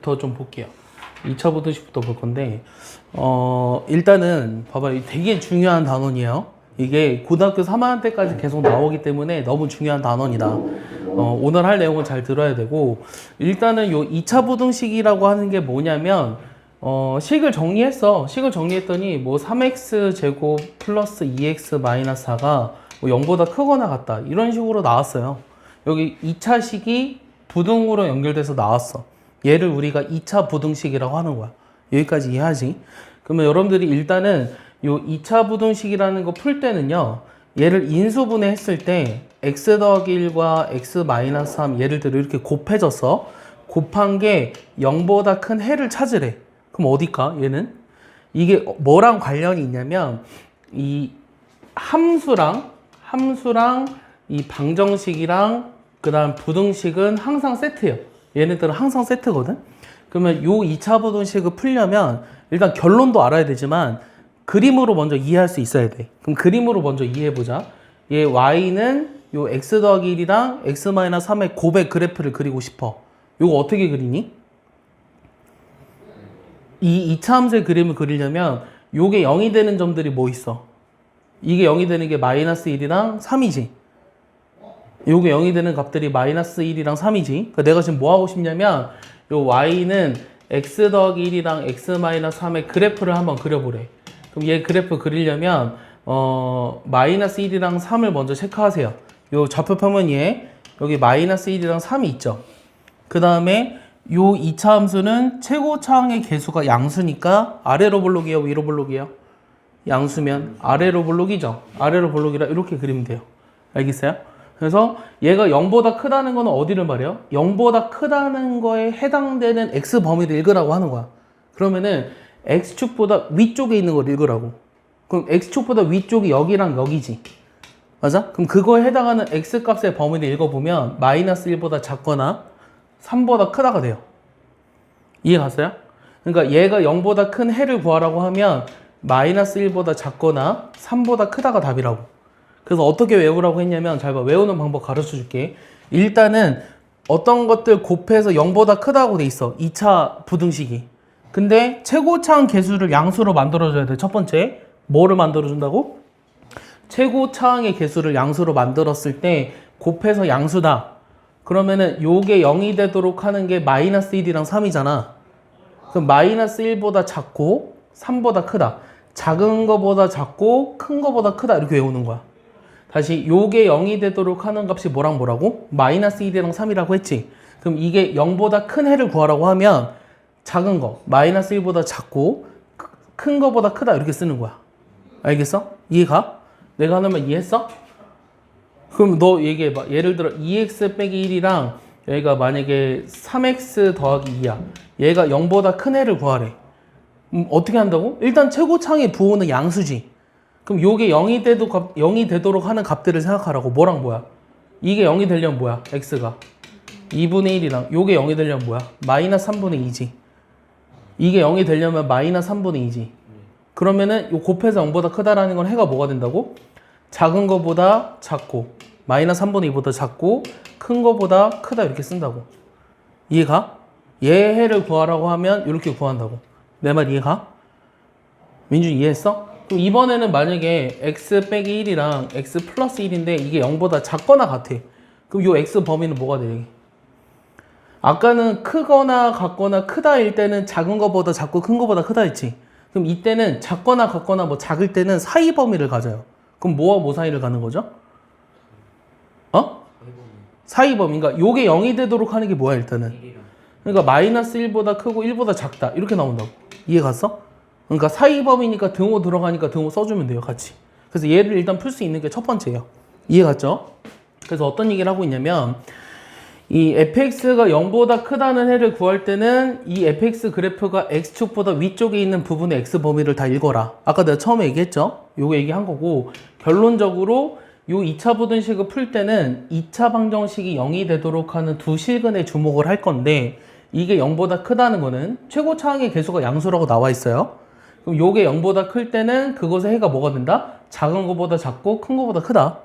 부등식부터 좀 볼게요. 2차 부등식부터 볼 건데 일단은 봐봐요. 되게 중요한 단원이에요. 이게 고등학교 3학년 때까지 계속 나오기 때문에 너무 중요한 단원이다. 오늘 할 내용은 잘 들어야 되고, 일단은 요 2차 부등식이라고 하는 게 뭐냐면 식을 정리했어. 식을 정리했더니 뭐 3x 제곱 플러스 2x 마이너스 4가 뭐 0보다 크거나 같다, 이런 식으로 나왔어요. 여기 2차 식이 부등으로 연결돼서 나왔어. 얘를 우리가 2차 부등식이라고 하는 거야. 여기까지 이해하지? 그러면 여러분들이 일단은 요 2차 부등식이라는 거 풀 때는요, 얘를 인수분해 했을 때 x 더하기 1과 x 마이너스 3, 예를 들어 이렇게 곱해져서 곱한 게 0보다 큰 해를 찾으래. 그럼 어딜까 얘는? 이게 뭐랑 관련이 있냐면 이 함수랑 이 방정식이랑 그 다음 부등식은 항상 세트예요. 얘네들은 항상 세트거든. 그러면 요 2차 부등식을 풀려면 일단 결론도 알아야 되지만 그림으로 먼저 이해할 수 있어야 돼. 그럼 그림으로 먼저 이해해보자. 얘 y는 요 x 더하기 1이랑 x 마이너스 3의 곱의 그래프를 그리고 싶어. 요거 어떻게 그리니? 이 2차 함수의 그림을 그리려면 요게 0이 되는 점들이 뭐 있어? 이게 0이 되는 게 마이너스 1이랑 3이지. 요게 0이 되는 값들이 마이너스 1이랑 3이지. 그러니까 내가 지금 뭐 하고 싶냐면 요 y는 x 더하기 1이랑 x 마이너스 3의 그래프를 한번 그려보래. 그럼 얘 그래프 그리려면 마이너스 1이랑 3을 먼저 체크하세요. 요 좌표 평면위에 여기 마이너스 1이랑 3이 있죠. 그 다음에 요 2차 함수는 최고차항의 개수가 양수니까 아래로 볼록이에요, 위로 볼록이에요? 양수면 아래로 볼록이죠. 아래로 볼록이라 이렇게 그리면 돼요. 알겠어요? 그래서 얘가 0보다 크다는 거는 어디를 말해요? 0보다 크다는 거에 해당되는 x 범위를 읽으라고 하는 거야. 그러면은 x축보다 위쪽에 있는 걸 읽으라고. 그럼 x축보다 위쪽이 여기랑 여기지. 맞아? 그럼 그거에 해당하는 x값의 범위를 읽어보면 마이너스 1보다 작거나 3보다 크다가 돼요. 이해 갔어요? 그러니까 얘가 0보다 큰 해를 구하라고 하면 마이너스 1보다 작거나 3보다 크다가 답이라고. 그래서 어떻게 외우라고 했냐면, 잘 봐. 외우는 방법 가르쳐 줄게. 일단은 어떤 것들 곱해서 0보다 크다고 돼 있어. 2차 부등식이. 근데 최고차항 개수를 양수로 만들어줘야 돼. 첫 번째. 뭐를 만들어준다고? 최고차항의 개수를 양수로 만들었을 때 곱해서 양수다. 그러면은 요게 0이 되도록 하는 게 마이너스 1이랑 3이잖아. 그럼 마이너스 1보다 작고 3보다 크다. 작은 거보다 작고 큰 거보다 크다. 이렇게 외우는 거야. 다시 요게 0이 되도록 하는 값이 뭐랑 뭐라고? 마이너스 1이랑 3이라고 했지. 그럼 이게 0보다 큰 해를 구하라고 하면 작은 거, 마이너스 1보다 작고 큰 거보다 크다, 이렇게 쓰는 거야. 알겠어? 이해가? 내가 하는 말 이해했어? 그럼 너 얘기해봐. 예를 들어 2x 빼기 1이랑 여기가 만약에 3x 더하기 2야. 얘가 0보다 큰 해를 구하래. 어떻게 한다고? 일단 최고차항의 부호는 양수지. 그럼 요게 0이 되도록 하는 값들을 생각하라고. 뭐랑 뭐야? 이게 0이 되려면 뭐야? x가 2분의 1이랑 요게 0이 되려면 뭐야? 마이너스 3분의 2지. 이게 0이 되려면 마이너스 3분의 2지. 그러면은 요 곱해서 0보다 크다라는 건 해가 뭐가 된다고? 작은 거보다 작고 마이너스 3분의 2보다 작고 큰 거보다 크다, 이렇게 쓴다고. 이해가? 얘 해를 구하라고 하면 이렇게 구한다고. 내 말 이해가? 민준 이해했어? 그럼 이번에는 만약에 x 빼기 1이랑 x 플러스 1인데 이게 0보다 작거나 같아. 그럼 요 x 범위는 뭐가 돼? 아까는 크거나 같거나 크다일 때는 작은 거보다 작고 큰 거보다 크다 했지. 그럼 이때는 작거나 같거나 뭐 작을 때는 사이 범위를 가져요. 그럼 뭐와 뭐 사이를 가는 거죠? 사이 범위. 그러니까 요게 0이 되도록 하는 게 뭐야 일단은? 그러니까 마이너스 1보다 크고 1보다 작다, 이렇게 나온다고. 이해 갔어? 그러니까 사이 범위니까 등호 들어가니까 등호 써주면 돼요, 같이. 그래서 얘를 일단 풀 수 있는 게 첫 번째예요. 이해 갔죠? 그래서 어떤 얘기를 하고 있냐면, 이 fx가 0보다 크다는 해를 구할 때는 이 fx 그래프가 x축보다 위쪽에 있는 부분의 x 범위를 다 읽어라. 아까 내가 처음에 얘기했죠? 요거 얘기한 거고, 결론적으로 요 2차 부등식을 풀 때는 2차 방정식이 0이 되도록 하는 두 실근에 주목을 할 건데, 이게 0보다 크다는 거는 최고차항의 개수가 양수라고 나와 있어요. 그럼 요게 0보다 클 때는 그것의 해가 뭐가 된다? 작은 거보다 작고 큰 거보다 크다.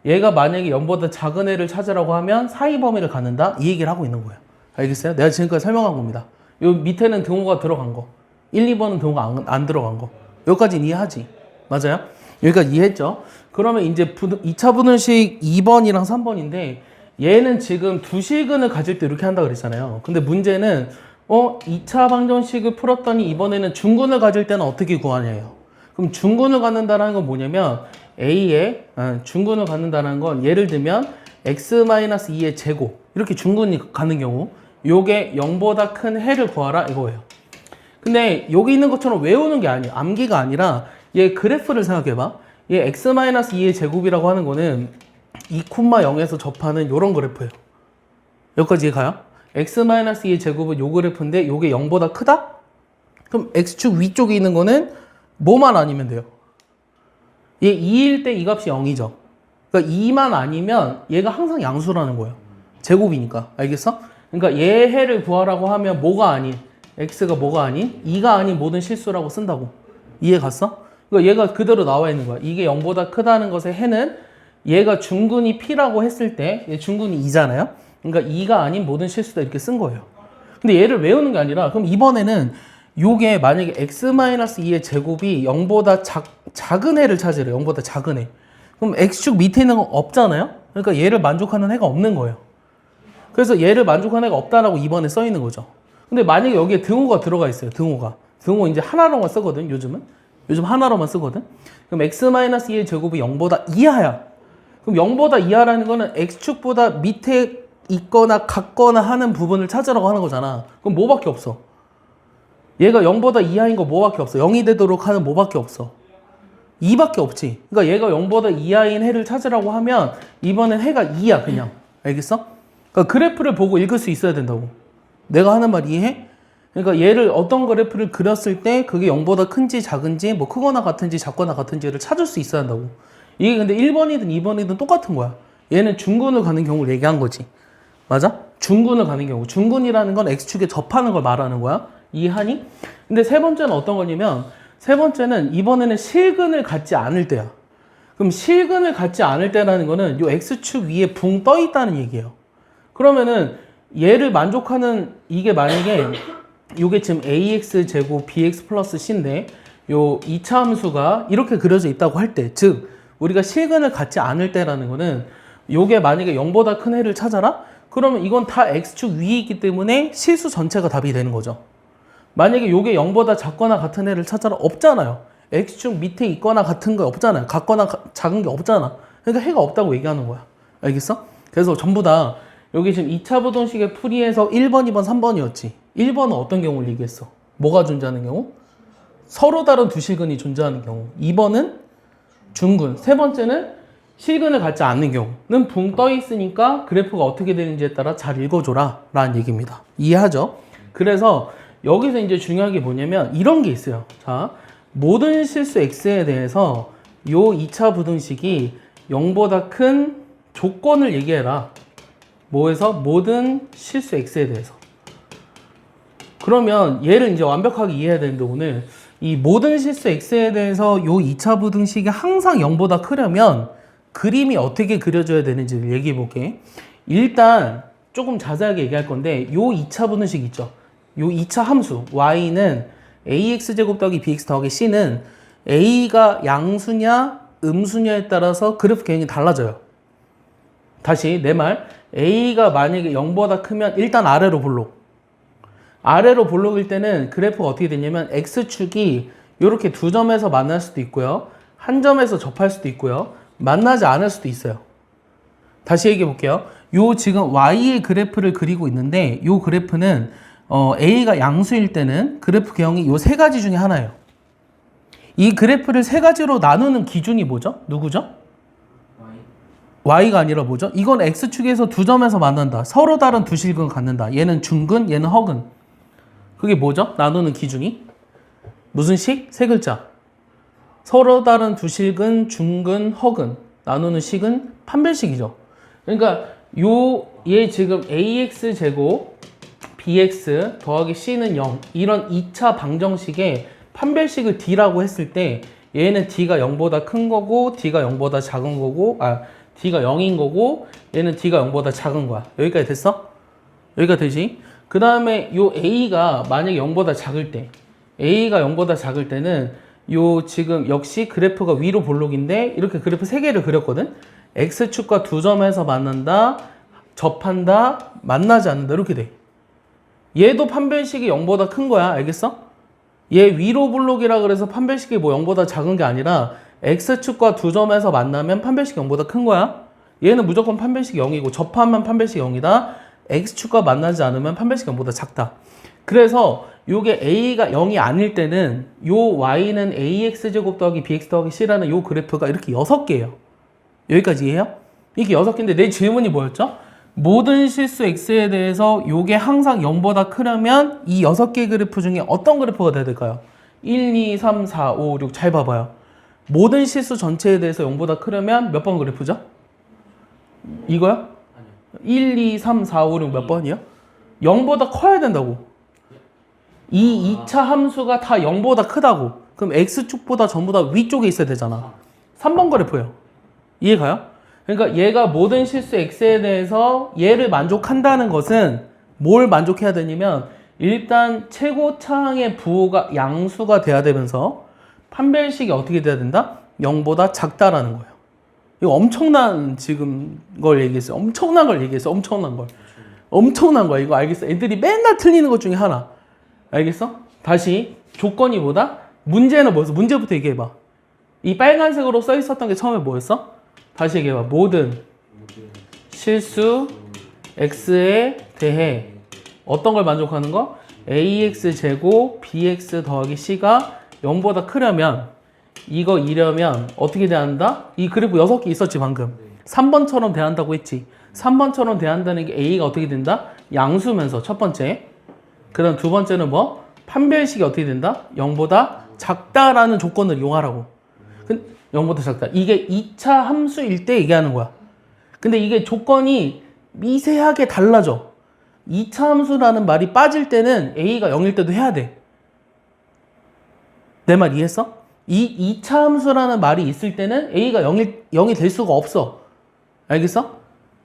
얘가 만약에 0보다 작은 애를 찾으라고 하면 사이 범위를 갖는다, 이 얘기를 하고 있는 거예요. 알겠어요? 내가 지금까지 설명한 겁니다. 요 밑에는 등호가 들어간 거. 1, 2번은 등호가 안 들어간 거. 여기까지는 이해하지? 맞아요? 여기까지 이해했죠? 그러면 이제 2차 부등식 2번이랑 3번인데 얘는 지금 두 실근을 가질 때 이렇게 한다 그랬잖아요. 근데 문제는 2차 방정식을 풀었더니 이번에는 중근을 가질 때는 어떻게 구하냐예요. 그럼 중근을 갖는다는 건 뭐냐면 A에 중근을 갖는다는 건 예를 들면 x-2의 제곱 이렇게 중근이 가는 경우 요게 0보다 큰 해를 구하라 이거예요. 근데 여기 있는 것처럼 외우는 게 아니에요. 암기가 아니라 얘 그래프를 생각해봐. 얘 x-2의 제곱이라고 하는 거는 2,0에서 접하는 요런 그래프예요. 여기까지 가요? x-2의 제곱은 요 그래프인데 요게 0보다 크다? 그럼 x축 위쪽에 있는 거는 뭐만 아니면 돼요? 얘 2일 때 이 값이 0이죠. 그러니까 2만 아니면 얘가 항상 양수라는 거예요. 제곱이니까. 알겠어? 그러니까 얘 해를 구하라고 하면 뭐가 아닌 x가 뭐가 아닌 2가 아닌 모든 실수라고 쓴다고. 이해 갔어? 그러니까 얘가 그대로 나와 있는 거야. 이게 0보다 크다는 것의 해는 얘가 중근이 p라고 했을 때 얘 중근이 2잖아요. 그러니까 2가 아닌 모든 실수다 이렇게 쓴 거예요. 근데 얘를 외우는 게 아니라 그럼 이번에는 요게 만약에 x-2의 제곱이 0보다 작은 해를 찾으래요. 0보다 작은 해. 그럼 x축 밑에 있는 건 없잖아요. 그러니까 얘를 만족하는 해가 없는 거예요. 그래서 얘를 만족하는 해가 없다라고 이번에 써 있는 거죠. 근데 만약에 여기에 등호가 들어가 있어요. 등호 이제 하나로만 쓰거든. 요즘 하나로만 쓰거든. 그럼 x-2의 제곱이 0보다 이하야. 그럼 0보다 이하라는 거는 x축보다 밑에 있거나 같거나 하는 부분을 찾으라고 하는 거잖아. 그럼 뭐밖에 없어? 얘가 0보다 이하인 거 뭐밖에 없어? 0이 되도록 하는 뭐밖에 없어? 2밖에 없지. 그러니까 얘가 0보다 이하인 해를 찾으라고 하면 이번엔 해가 2야 그냥. 알겠어? 그러니까 그래프를 보고 읽을 수 있어야 된다고. 내가 하는 말 이해해? 그러니까 얘를 어떤 그래프를 그렸을 때 그게 0보다 큰지 작은지 뭐 크거나 같은지 작거나 같은지를 찾을 수 있어야 한다고. 이게 근데 1번이든 2번이든 똑같은 거야. 얘는 중근을 가는 경우를 얘기한 거지. 맞아? 중근을 가는 경우. 중근이라는 건 x축에 접하는 걸 말하는 거야. 이해하니? 근데 세 번째는 어떤 거냐면 세 번째는 이번에는 실근을 갖지 않을 때야. 그럼 실근을 갖지 않을 때라는 거는 요 x축 위에 붕 떠 있다는 얘기예요. 그러면은 얘를 만족하는 이게 만약에 요게 지금 ax 제곱 bx 플러스 c인데 요 2차 함수가 이렇게 그려져 있다고 할 때, 즉 우리가 실근을 갖지 않을 때라는 거는 요게 만약에 0보다 큰 해를 찾아라? 그러면 이건 다 x축 위에 있기 때문에 실수 전체가 답이 되는 거죠. 만약에 요게 0보다 작거나 같은 해를 찾아라? 없잖아요. x축 밑에 있거나 같은 거 없잖아요. 같거나 작은 게 없잖아. 그러니까 해가 없다고 얘기하는 거야. 알겠어? 그래서 전부 다 여기 지금 2차 부등식의 풀이에서 1번, 2번, 3번이었지. 1번은 어떤 경우를 얘기했어? 뭐가 존재하는 경우? 서로 다른 두 실근이 존재하는 경우. 2번은 중근. 세 번째는 실근을 갖지 않는 경우는 붕 떠 있으니까 그래프가 어떻게 되는지에 따라 잘 읽어줘라 라는 얘기입니다. 이해하죠? 그래서 여기서 이제 중요한 게 뭐냐면 이런 게 있어요. 자, 모든 실수 x에 대해서 요 2차 부등식이 0보다 큰 조건을 얘기해라. 뭐에서? 모든 실수 x에 대해서. 그러면 얘를 이제 완벽하게 이해해야 되는데 오늘 이 모든 실수 x에 대해서 요 2차 부등식이 항상 0보다 크려면 그림이 어떻게 그려져야 되는지를 얘기해 볼게. 일단 조금 자세하게 얘기할 건데 요 2차 부등식 있죠. 요 2차 함수 y는 ax제곱 더하기 bx 더하기 c는 a가 양수냐 음수냐에 따라서 그래프 개형이 달라져요. 다시 내 말, a가 만약에 0보다 크면 일단 아래로 볼록. 아래로 볼록일 때는 그래프가 어떻게 되냐면 x축이 이렇게 두 점에서 만날 수도 있고요. 한 점에서 접할 수도 있고요. 만나지 않을 수도 있어요. 다시 얘기해 볼게요. 요 지금 y의 그래프를 그리고 있는데 요 그래프는 a가 양수일 때는 그래프 개형이 요 세 가지 중에 하나예요. 이 그래프를 세 가지로 나누는 기준이 뭐죠? 누구죠? y가 아니라 뭐죠? 이건 x축에서 두 점에서 만난다. 서로 다른 두 실근을 갖는다. 얘는 중근, 얘는 허근. 그게 뭐죠? 나누는 기준이? 무슨 식? 세 글자. 서로 다른 두 실근, 중근, 허근. 나누는 식은 판별식이죠. 그러니까 얘 지금 ax 제곱 bx 더하기 c는 0 이런 2차 방정식의 판별식을 d라고 했을 때 얘는 d가 0보다 큰 거고 d가 0보다 작은 거고 d가 0인 거고 얘는 d가 0보다 작은 거야. 여기까지 됐어? 여기까지 되지? 그 다음에 요 a가 만약에 0보다 작을 때, a가 0보다 작을 때는 요 지금 역시 그래프가 위로 볼록인데 이렇게 그래프 3개를 그렸거든. x축과 두 점에서 만난다, 접한다, 만나지 않는다 이렇게 돼. 얘도 판별식이 0보다 큰 거야. 알겠어? 얘 위로 볼록이라 그래서 판별식이 뭐 0보다 작은 게 아니라 x축과 두 점에서 만나면 판별식이 0보다 큰 거야. 얘는 무조건 판별식이 0이고 접하면 판별식이 0이다. x축과 만나지 않으면 판별식이 0보다 작다. 그래서 요게 a가 0이 아닐 때는 요 y는 ax제곱 더하기 bx 더하기 c라는 요 그래프가 이렇게 6개예요. 여기까지 이해해요? 이게 6개인데 내 질문이 뭐였죠? 모든 실수 x에 대해서 요게 항상 0보다 크려면 이 6개 그래프 중에 어떤 그래프가 돼야 될까요? 1, 2, 3, 4, 5, 6 잘 봐봐요. 모든 실수 전체에 대해서 0보다 크려면 몇 번 그래프죠? 이거요? 1, 2, 3, 4, 5, 6 몇 번이요? 0보다 커야 된다고. 이 2차 함수가 다 0보다 크다고. 그럼 x축보다 전부 다 위쪽에 있어야 되잖아. 3번 그래프예요. 이해가요? 그러니까 얘가 모든 실수 x에 대해서 얘를 만족한다는 것은 뭘 만족해야 되냐면 일단 최고차항의 부호가 양수가 돼야 되면서 판별식이 어떻게 돼야 된다? 0보다 작다라는 거예요. 이거 엄청난 지금 걸 얘기했어요. 엄청난 걸 얘기했어요. 엄청난 걸. 엄청난 거야. 이거 알겠어? 애들이 맨날 틀리는 것 중에 하나. 알겠어? 다시 조건이 뭐다? 문제는 뭐였어? 문제부터 얘기해봐. 이 빨간색으로 써 있었던 게 처음에 뭐였어? 다시 얘기해봐. 모든 실수 x에 대해 어떤 걸 만족하는 거? ax제곱 bx 더하기 c가 0보다 크려면 이거 이려면 어떻게 대한다? 이 그래프 6개 있었지 방금. 3번처럼 대한다고 했지. 3번처럼 대한다는 게 a가 어떻게 된다? 양수면서 첫 번째. 그 다음 두 번째는 뭐? 판별식이 어떻게 된다? 0보다 작다라는 조건을 이용하라고. 0보다 작다. 이게 2차 함수일 때 얘기하는 거야. 근데 이게 조건이 미세하게 달라져. 2차 함수라는 말이 빠질 때는 a가 0일 때도 해야 돼. 내 말 이해했어? 이 2차 함수라는 말이 있을 때는 a가 0이 될 수가 없어. 알겠어?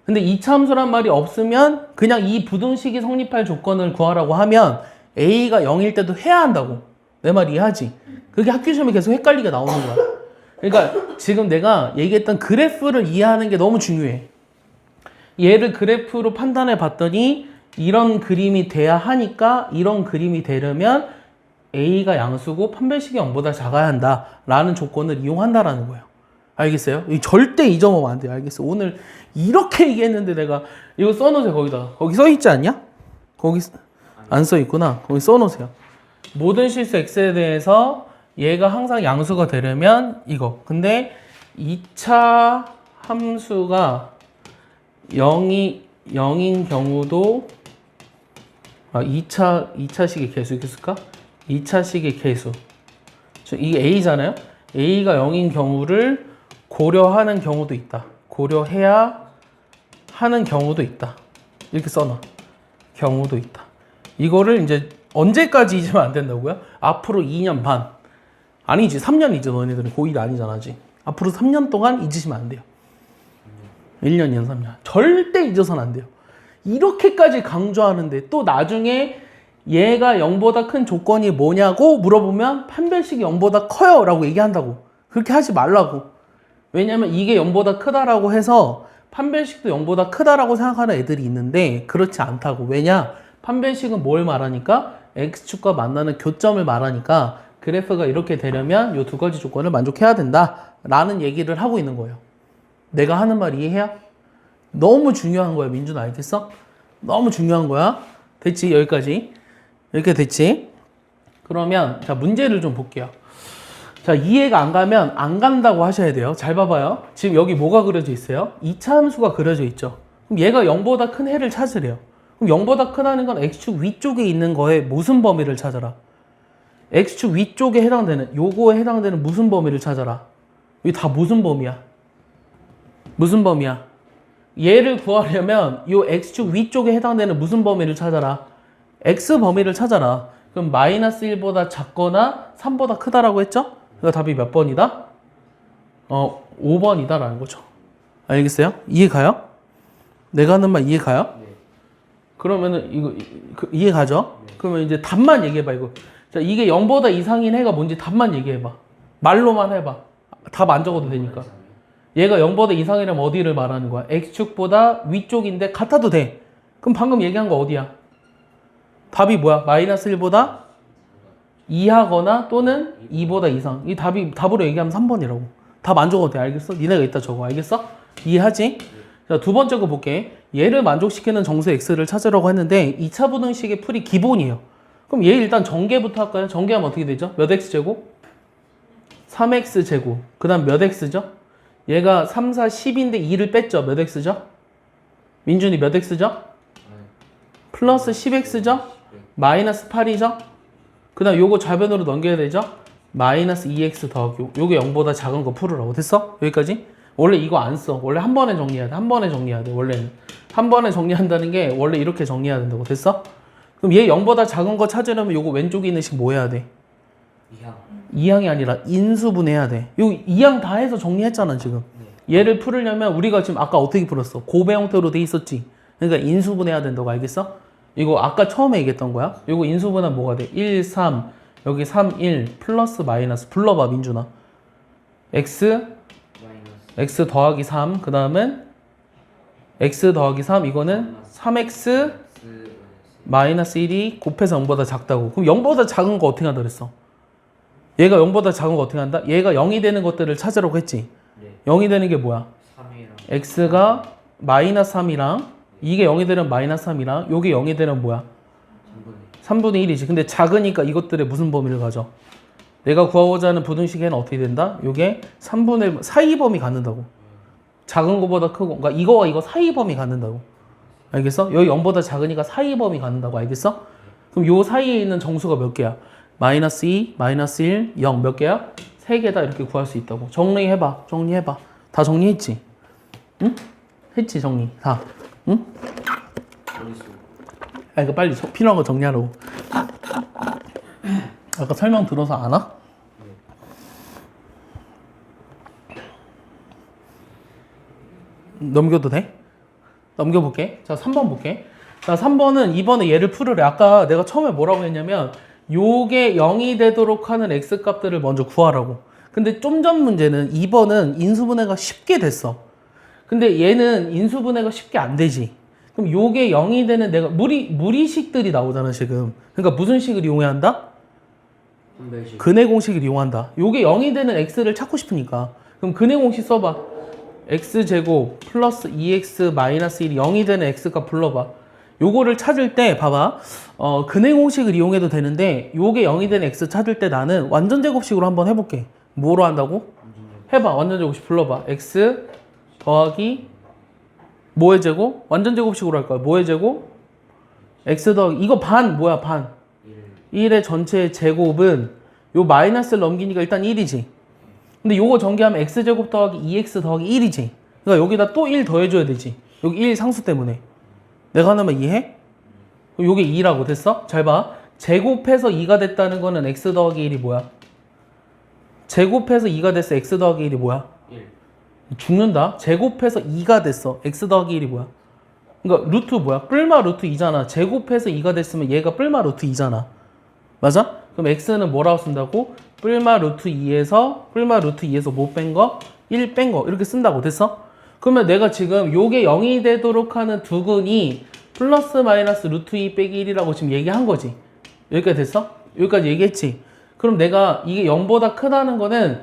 근데 2차 함수란 말이 없으면 그냥 이 부등식이 성립할 조건을 구하라고 하면 a가 0일 때도 해야 한다고. 내 말 이해하지? 그게 학교 시험에 계속 헷갈리게 나오는 거야. 그러니까 지금 내가 얘기했던 그래프를 이해하는 게 너무 중요해. 얘를 그래프로 판단해 봤더니 이런 그림이 돼야 하니까 이런 그림이 되려면 a가 양수고 판별식이 0보다 작아야 한다라는 조건을 이용한다라는 거예요. 알겠어요? 절대 잊어먹으면 안 돼요. 알겠어? 오늘 이렇게 얘기했는데 내가 이거 써놓으세요. 거기다. 거기 써있지 않냐? 거기 안 써있구나. 거기 써놓으세요. 모든 실수 x에 대해서 얘가 항상 양수가 되려면 이거. 근데 2차 함수가 0인 경우도 2차식의 개수 있을까? 2차식의 개수. 이게 a잖아요. a가 0인 경우를 고려하는 경우도 있다. 고려해야 하는 경우도 있다. 이렇게 써놔. 경우도 있다. 이거를 이제 언제까지 잊으면 안 된다고요? 앞으로 2년 반. 아니지, 3년 잊어. 너네들은 고1 아니잖아, 아직. 앞으로 3년 동안 잊으시면 안 돼요. 1년, 2년, 3년. 절대 잊어서는 안 돼요. 이렇게까지 강조하는데 또 나중에 얘가 0보다 큰 조건이 뭐냐고 물어보면 판별식이 0보다 커요 라고 얘기한다고. 그렇게 하지 말라고. 왜냐면 이게 0보다 크다라고 해서 판별식도 0보다 크다라고 생각하는 애들이 있는데 그렇지 않다고. 왜냐? 판별식은 뭘 말하니까? x축과 만나는 교점을 말하니까 그래프가 이렇게 되려면 이 두 가지 조건을 만족해야 된다 라는 얘기를 하고 있는 거예요. 내가 하는 말 이해해요? 너무 중요한 거야. 민준아, 알겠어? 너무 중요한 거야. 됐지? 여기까지. 이렇게 됐지? 그러면 자 문제를 좀 볼게요. 자, 이해가 안 가면 안 간다고 하셔야 돼요. 잘 봐봐요. 지금 여기 뭐가 그려져 있어요? 2차 함수가 그려져 있죠. 그럼 얘가 0보다 큰 해를 찾으래요. 그럼 0보다 크다는 건 x축 위쪽에 있는 거에 무슨 범위를 찾아라. x축 위쪽에 해당되는 요거에 해당되는 무슨 범위를 찾아라. 이게 다 무슨 범위야? 무슨 범위야? 얘를 구하려면 요 x축 위쪽에 해당되는 무슨 범위를 찾아라. x 범위를 찾아라. 그럼 마이너스 1보다 작거나 3보다 크다라고 했죠? 그러니까 답이 몇 번이다? 5번이다라는 거죠. 알겠어요? 이해 가요? 내가 하는 말 이해 가요? 네. 그러면은 이거 이해 가죠? 그러면 이제 답만 얘기해봐 이거. 자, 이게 0보다 이상인 해가 뭔지 답만 얘기해봐. 말로만 해봐. 답 안 적어도 되니까. 얘가 0보다 이상이라면 어디를 말하는 거야? x축보다 위쪽인데 같아도 돼. 그럼 방금 얘기한 거 어디야? 답이 뭐야? 마이너스 1보다 이하거나 또는 2보다 이상. 이 답으로 얘기하면 3번이라고. 답 안 적어도 돼. 알겠어? 니네가 이따 적어. 알겠어? 이해하지? 자, 두 번째 거 볼게. 얘를 만족시키는 정수 x를 찾으려고 했는데 2차 부등식의 풀이 기본이에요. 그럼 얘 일단 전개부터 할까요? 전개하면 어떻게 되죠? 몇 x제곱? 3x제곱. 그 다음 몇 x죠? 얘가 3, 4, 10인데 2를 뺐죠? 몇 x죠? 민준이 몇 x죠? 플러스 10x죠? 마이너스 8이죠? 그 다음 요거 좌변으로 넘겨야 되죠? 마이너스 2x 더하기 요게 0보다 작은 거 풀으라고. 됐어? 여기까지? 원래 이거 안 써. 원래 한 번에 정리해야 돼. 한 번에 정리해야 돼. 원래는. 한 번에 정리한다는 게 원래 이렇게 정리해야 된다고. 됐어? 그럼 얘 0보다 작은 거 찾으려면 요거 왼쪽에 있는 식 뭐 해야 돼? 2항이 아니라 인수분해해야 돼. 요 2항 다 해서 정리했잖아 지금. 얘를 풀으려면 우리가 지금 아까 어떻게 풀었어? 곱의 형태로 돼 있었지. 그러니까 인수분해해야 된다고. 알겠어? 이거 아까 처음에 얘기했던 거야. 요거 인수분해하면 뭐가 돼? 1, 3, 여기 3, 1, 플러스 마이너스. 불러봐 민준아. x 더하기 3, 그 다음은 x 더하기 3, 이거는 3x 마이너스 1이 곱해서 0보다 작다고. 그럼 0보다 작은 거 어떻게 한다 그랬어? 얘가 0보다 작은 거 어떻게 한다? 얘가 0이 되는 것들을 찾으라고 했지. 0이 되는 게 뭐야? 3이랑 x가 마이너스 3이랑 이게 0이 되는 마이너스 3이랑 요게 0이 되는 뭐야? 3분의 1이지. 근데 작으니까 이것들의 무슨 범위를 가져? 내가 구하고자 하는 부등식에는 어떻게 된다? 요게 3분의 1 사이 범위 갖는다고. 작은 거보다 크고, 그러니까 이거와 이거 사이 범위 갖는다고. 알겠어? 여기 0보다 작으니까 사이 범위 갖는다고. 알겠어? 그럼 요 사이에 있는 정수가 몇 개야? 마이너스 2, 마이너스 1, 0 몇 개야? 3개다. 이렇게 구할 수 있다고. 정리해봐. 정리해봐. 다 정리했지? 응? 했지 정리. 다. 응? 아, 이거 빨리 필요한 거 정리하라고. 아까 설명 들어서 아나? 넘겨도 돼? 넘겨볼게. 자, 3번 볼게. 자, 3번은 이번에 얘를 풀으래. 아까 내가 처음에 뭐라고 했냐면 요게 0이 되도록 하는 x값들을 먼저 구하라고. 근데 좀 전 문제는 2번은 인수분해가 쉽게 됐어. 근데 얘는 인수분해가 쉽게 안 되지. 그럼 요게 0이 되는 내가 무리식들이 나오잖아 지금. 그러니까 무슨 식을 이용해야 한다? 근해 공식을 이용한다. 요게 0이 되는 x를 찾고 싶으니까. 그럼 근해 공식 써봐. x제곱 플러스 2x 마이너스 1이 0이 되는 x값 불러봐. 요거를 찾을 때 봐봐. 근해 공식을 이용해도 되는데 요게 0이 되는 x 찾을 때 나는 완전제곱식으로 한번 해볼게. 뭐로 한다고? 해봐. 완전제곱식 불러봐. x 더하기 뭐의 제곱? 완전제곱식으로 할 거야. 뭐의 제곱? x 더하기 이거 반 뭐야 반? 1의 전체 제곱은 요 마이너스를 넘기니까 일단 1이지. 근데 요거 전개하면 x제곱 더하기 2x 더하기 1이지. 그러니까 여기다 또 1 더해줘야 되지. 여기 1 상수 때문에. 내가 하나만 이해해? 요게 2라고 됐어? 잘 봐. 제곱해서 2가 됐다는 거는 x 더하기 1이 뭐야? 제곱해서 2가 됐어. x 더하기 1이 뭐야? 1. 죽는다. 제곱해서 2가 됐어. x 더하기 1이 뭐야? 그러니까 루트 뭐야? 뿔마 루트 2잖아. 제곱해서 2가 됐으면 얘가 뿔마 루트 2잖아. 맞아? 그럼 x는 뭐라고 쓴다고? 뿔마 루트 2에서 뭐 뺀 거? 1 뺀 거. 이렇게 쓴다고. 됐어? 그러면 내가 지금 요게 0이 되도록 하는 두근이 플러스 마이너스 루트 2 빼기 1이라고 지금 얘기한 거지. 여기까지 됐어? 여기까지 얘기했지? 그럼 내가 이게 0보다 크다는 거는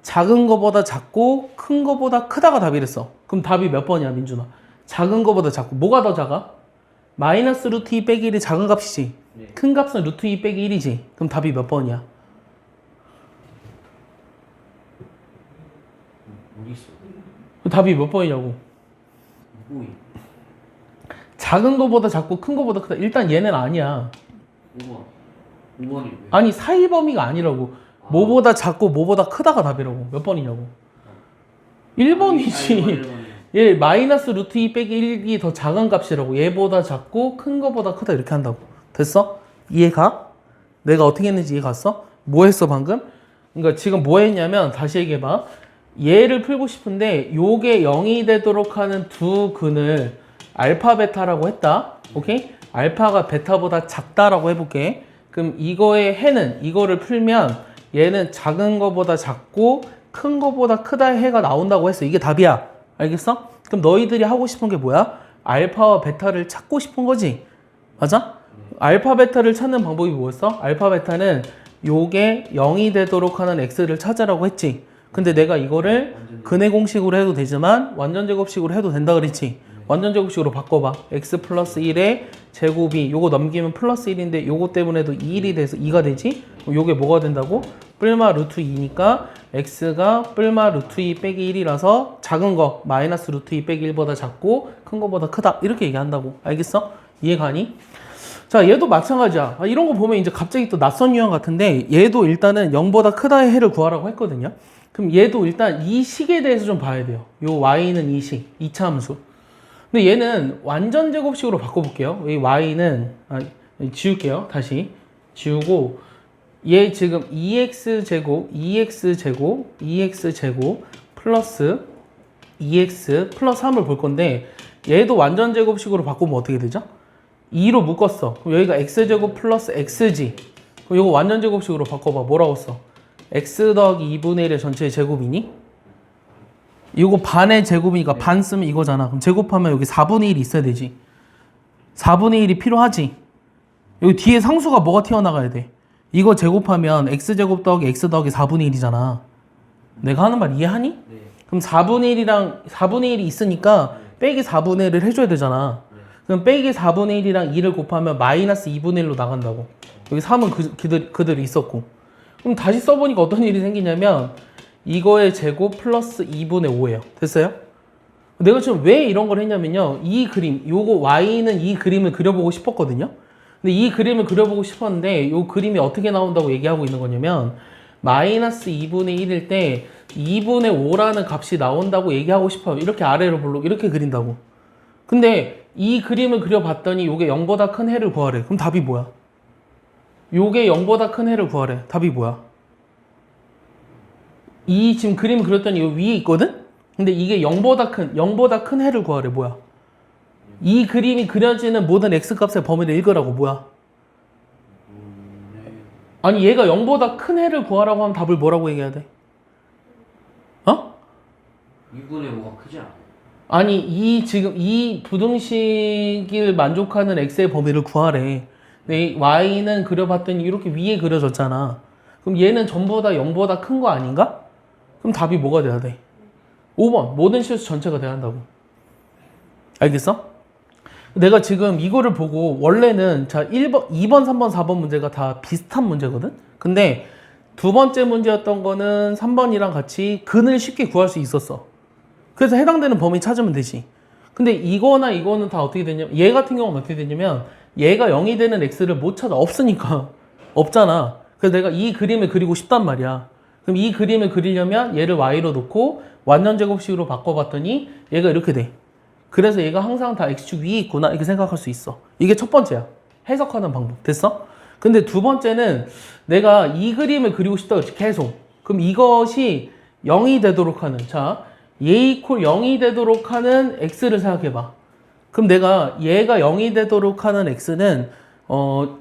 작은 거보다 작고 큰 거보다 크다가 답이랬어. 그럼 답이 몇 번이야 민준아? 작은 거보다 작고 뭐가 더 작아? 마이너스 루트 2 빼기 1이 작은 값이지. 네. 큰 값은 루트 2 빼기 1이지. 그럼 답이 몇 번이야? 답이 몇 번이냐고. 작은 거보다 작고 큰 거보다 크다. 일단 얘는 아니야. 5번이 아니 사이 범위가 아니라고. 뭐보다 작고 뭐보다 크다가 답이라고. 몇 번이냐고. 1번이지. 얘 마이너스 루트 2 빼기 1이 더 작은 값이라고. 얘보다 작고 큰 거보다 크다 이렇게 한다고. 됐어? 이해가? 내가 어떻게 했는지 이해 갔어? 뭐 했어 방금? 그러니까 지금 뭐 했냐면 다시 얘기해봐. 얘를 풀고 싶은데 요게 0이 되도록 하는 두 근을 알파 베타라고 했다. 오케이? 알파가 베타보다 작다라고 해볼게. 그럼 이거의 해는 이거를 풀면 얘는 작은 거보다 작고 큰 거보다 크다의 해가 나온다고 했어. 이게 답이야. 알겠어? 그럼 너희들이 하고 싶은 게 뭐야? 알파와 베타를 찾고 싶은 거지. 맞아? 알파 베타를 찾는 방법이 뭐였어? 알파 베타는 요게 0이 되도록 하는 x를 찾으라고 했지. 근데 내가 이거를 근해 공식으로 해도 되지만 완전 제곱식으로 해도 된다 그랬지. 완전 제곱식으로 바꿔봐. x 플러스 1의 제곱이 요거 넘기면 플러스 1인데 요거 때문에도 2일이 돼서 2가 되지? 요게 뭐가 된다고? 뿔마 루트 2니까 x가 뿔마 루트 2 빼기 1이라서 작은 거 마이너스 루트 2 빼기 1보다 작고 큰 거보다 크다 이렇게 얘기한다고. 알겠어? 이해가니? 자, 얘도 마찬가지야. 이런 거 보면 이제 갑자기 또 낯선 유형 같은데 얘도 일단은 0보다 크다의 해를 구하라고 했거든요. 그럼 얘도 일단 이 식에 대해서 좀 봐야 돼요. 요 y는 이 식, 2차 함수. 근데 얘는 완전 제곱식으로 바꿔볼게요. 이 y는 지울게요. 다시 지우고 얘 지금 2x제곱, 2x제곱, 2x제곱 플러스 2x 플러스 3을 볼 건데 얘도 완전 제곱식으로 바꾸면 어떻게 되죠? 2로 묶었어. 그럼 여기가 x제곱 플러스 xg. 그럼 이거 완전 제곱식으로 바꿔봐. 뭐라고 써? x 더하기 2분의 1의 전체의 제곱이니? 이거 반의 제곱이니까 반 쓰면 이거잖아. 그럼 제곱하면 여기 4분의 1이 있어야 되지. 4분의 1이 필요하지. 여기 뒤에 상수가 뭐가 튀어나가야 돼? 이거 제곱하면 x제곱 더하기 x 더하기 4분의 1이잖아. 내가 하는 말 이해하니? 네. 그럼 4분의 1이 있으니까 빼기 4분의 1을 해줘야 되잖아. 그럼 빼기 4분의 1이랑 2를 곱하면 마이너스 2분의 1로 나간다고. 여기 3은 그대로 있었고. 그럼 다시 써보니까 어떤 일이 생기냐면 이거의 제곱 플러스 2분의 5예요. 됐어요? 내가 지금 왜 이런 걸 했냐면요. 이 그림, 요거 y는 이 그림을 그려보고 싶었거든요. 근데 이 그림을 그려보고 싶었는데 요 그림이 어떻게 나온다고 얘기하고 있는 거냐면 마이너스 2분의 1일 때 2분의 5라는 값이 나온다고 얘기하고 싶어요. 이렇게 아래로 볼록 이렇게 그린다고. 근데 이 그림을 그려봤더니 요게 0보다 큰 해를 구하래. 그럼 답이 뭐야? 요게 0보다 큰 해를 구하래. 답이 뭐야? 이 지금 그림 그렸더니 요 위에 있거든? 근데 이게 0보다 큰 해를 구하래. 뭐야? 이 그림이 그려지는 모든 x값의 범위를 읽으라고. 뭐야? 아니 얘가 0보다 큰 해를 구하라고 하면 답을 뭐라고 얘기해야 돼? 어? 2분의 5가 크지 않아? 아니 지금 이 부등식을 만족하는 x의 범위를 구하래. 근데 y는 그려봤더니 이렇게 위에 그려졌잖아. 그럼 얘는 전부 다 0보다 큰 거 아닌가? 그럼 답이 뭐가 돼야 돼? 5번 모든 실수 전체가 돼야 한다고. 알겠어? 내가 지금 이거를 보고 원래는 자 1번, 2번, 3번, 4번 문제가 다 비슷한 문제거든? 근데 두 번째 문제였던 거는 3번이랑 같이 근을 쉽게 구할 수 있었어. 그래서 해당되는 범위 찾으면 되지. 근데 이거나 이거는 다 어떻게 되냐면 얘 같은 경우는 어떻게 되냐면 얘가 0이 되는 x를 못 찾아. 없으니까. 없잖아. 그래서 내가 이 그림을 그리고 싶단 말이야. 그럼 이 그림을 그리려면 얘를 y로 놓고 완전 제곱식으로 바꿔봤더니 얘가 이렇게 돼. 그래서 얘가 항상 다 x축 위에 있구나 이렇게 생각할 수 있어. 이게 첫 번째야. 해석하는 방법. 됐어? 근데 두 번째는 내가 이 그림을 그리고 싶다 그랬지. 계속. 그럼 이것이 0이 되도록 하는 자 얘 이퀄 0이 되도록 하는 x를 생각해봐. 그럼 내가 얘가 0이 되도록 하는 x는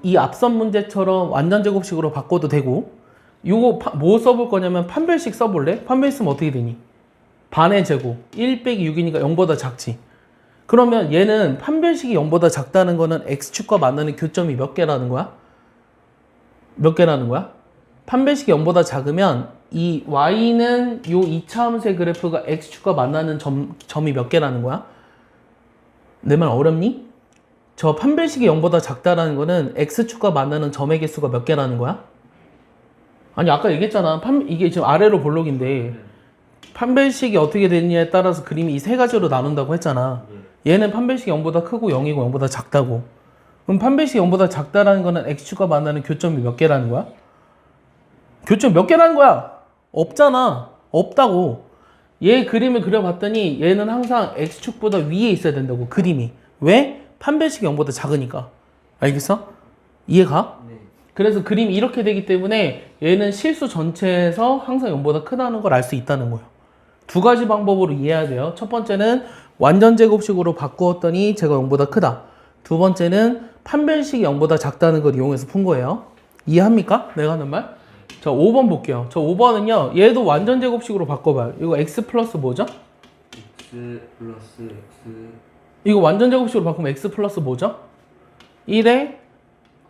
이 앞선 문제처럼 완전 제곱식으로 바꿔도 되고 이거 뭐 써볼 거냐면 판별식 써볼래? 판별 쓰면 어떻게 되니? 반의 제곱 1 빼기 6이니까 0보다 작지. 그러면 얘는 판별식이 0보다 작다는 거는 x축과 만나는 교점이 몇 개라는 거야? 몇 개라는 거야? 판별식이 0보다 작으면 이 y는 요 2차 함수의 그래프가 x축과 만나는 점이 몇 개라는 거야? 내 말 어렵니? 저 판별식이 0보다 작다라는 거는 x축과 만나는 점의 개수가 몇 개라는 거야? 아니 아까 얘기했잖아. 이게 지금 아래로 볼록인데 판별식이 어떻게 되느냐에 따라서 그림이 이 세 가지로 나눈다고 했잖아. 얘는 판별식이 0보다 크고 0이고 0보다 작다고. 그럼 판별식이 0보다 작다라는 거는 x축과 만나는 교점이 몇 개라는 거야? 교점 몇 개라는 거야? 없잖아. 없다고. 얘 그림을 그려봤더니 얘는 항상 x축보다 위에 있어야 된다고. 그림이. 왜? 판별식이 0보다 작으니까. 알겠어? 이해가? 네. 그래서 그림이 이렇게 되기 때문에 얘는 실수 전체에서 항상 0보다 크다는 걸 알 수 있다는 거예요. 두 가지 방법으로 이해해야 돼요. 첫 번째는 완전 제곱식으로 바꾸었더니 제가 0보다 크다. 두 번째는 판별식이 0보다 작다는 걸 이용해서 푼 거예요. 이해합니까? 내가 하는 말? 자, 5번 볼게요. 저 5번은요. 얘도 완전 제곱식으로 바꿔봐요. 이거 x 플러스 뭐죠? x 플러스 x 이거 완전 제곱식으로 바꾸면 x 플러스 뭐죠? 1의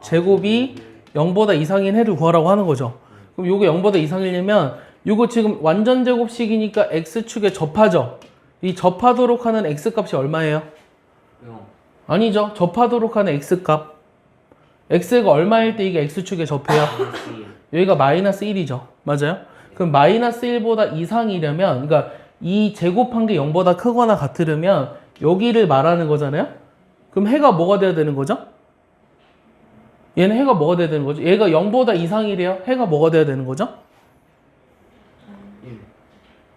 제곱이 0보다 이상인 해를 구하라고 하는 거죠. 그럼 요게 0보다 이상이려면 요거 지금 완전 제곱식이니까 x축에 접하죠. 이 접하도록 하는 x값이 얼마예요? 0 아니죠. 접하도록 하는 x값. x가 얼마일 때 이게 x축에 접해요? 여기가 마이너스 1이죠. 맞아요? 그럼 마이너스 1보다 이상이려면, 그러니까 이 제곱한 게 0보다 크거나 같으려면 여기를 말하는 거잖아요? 그럼 해가 뭐가 돼야 되는 거죠? 얘는 해가 뭐가 돼야 되는 거죠? 얘가 0보다 이상이래요? 해가 뭐가 돼야 되는 거죠? 1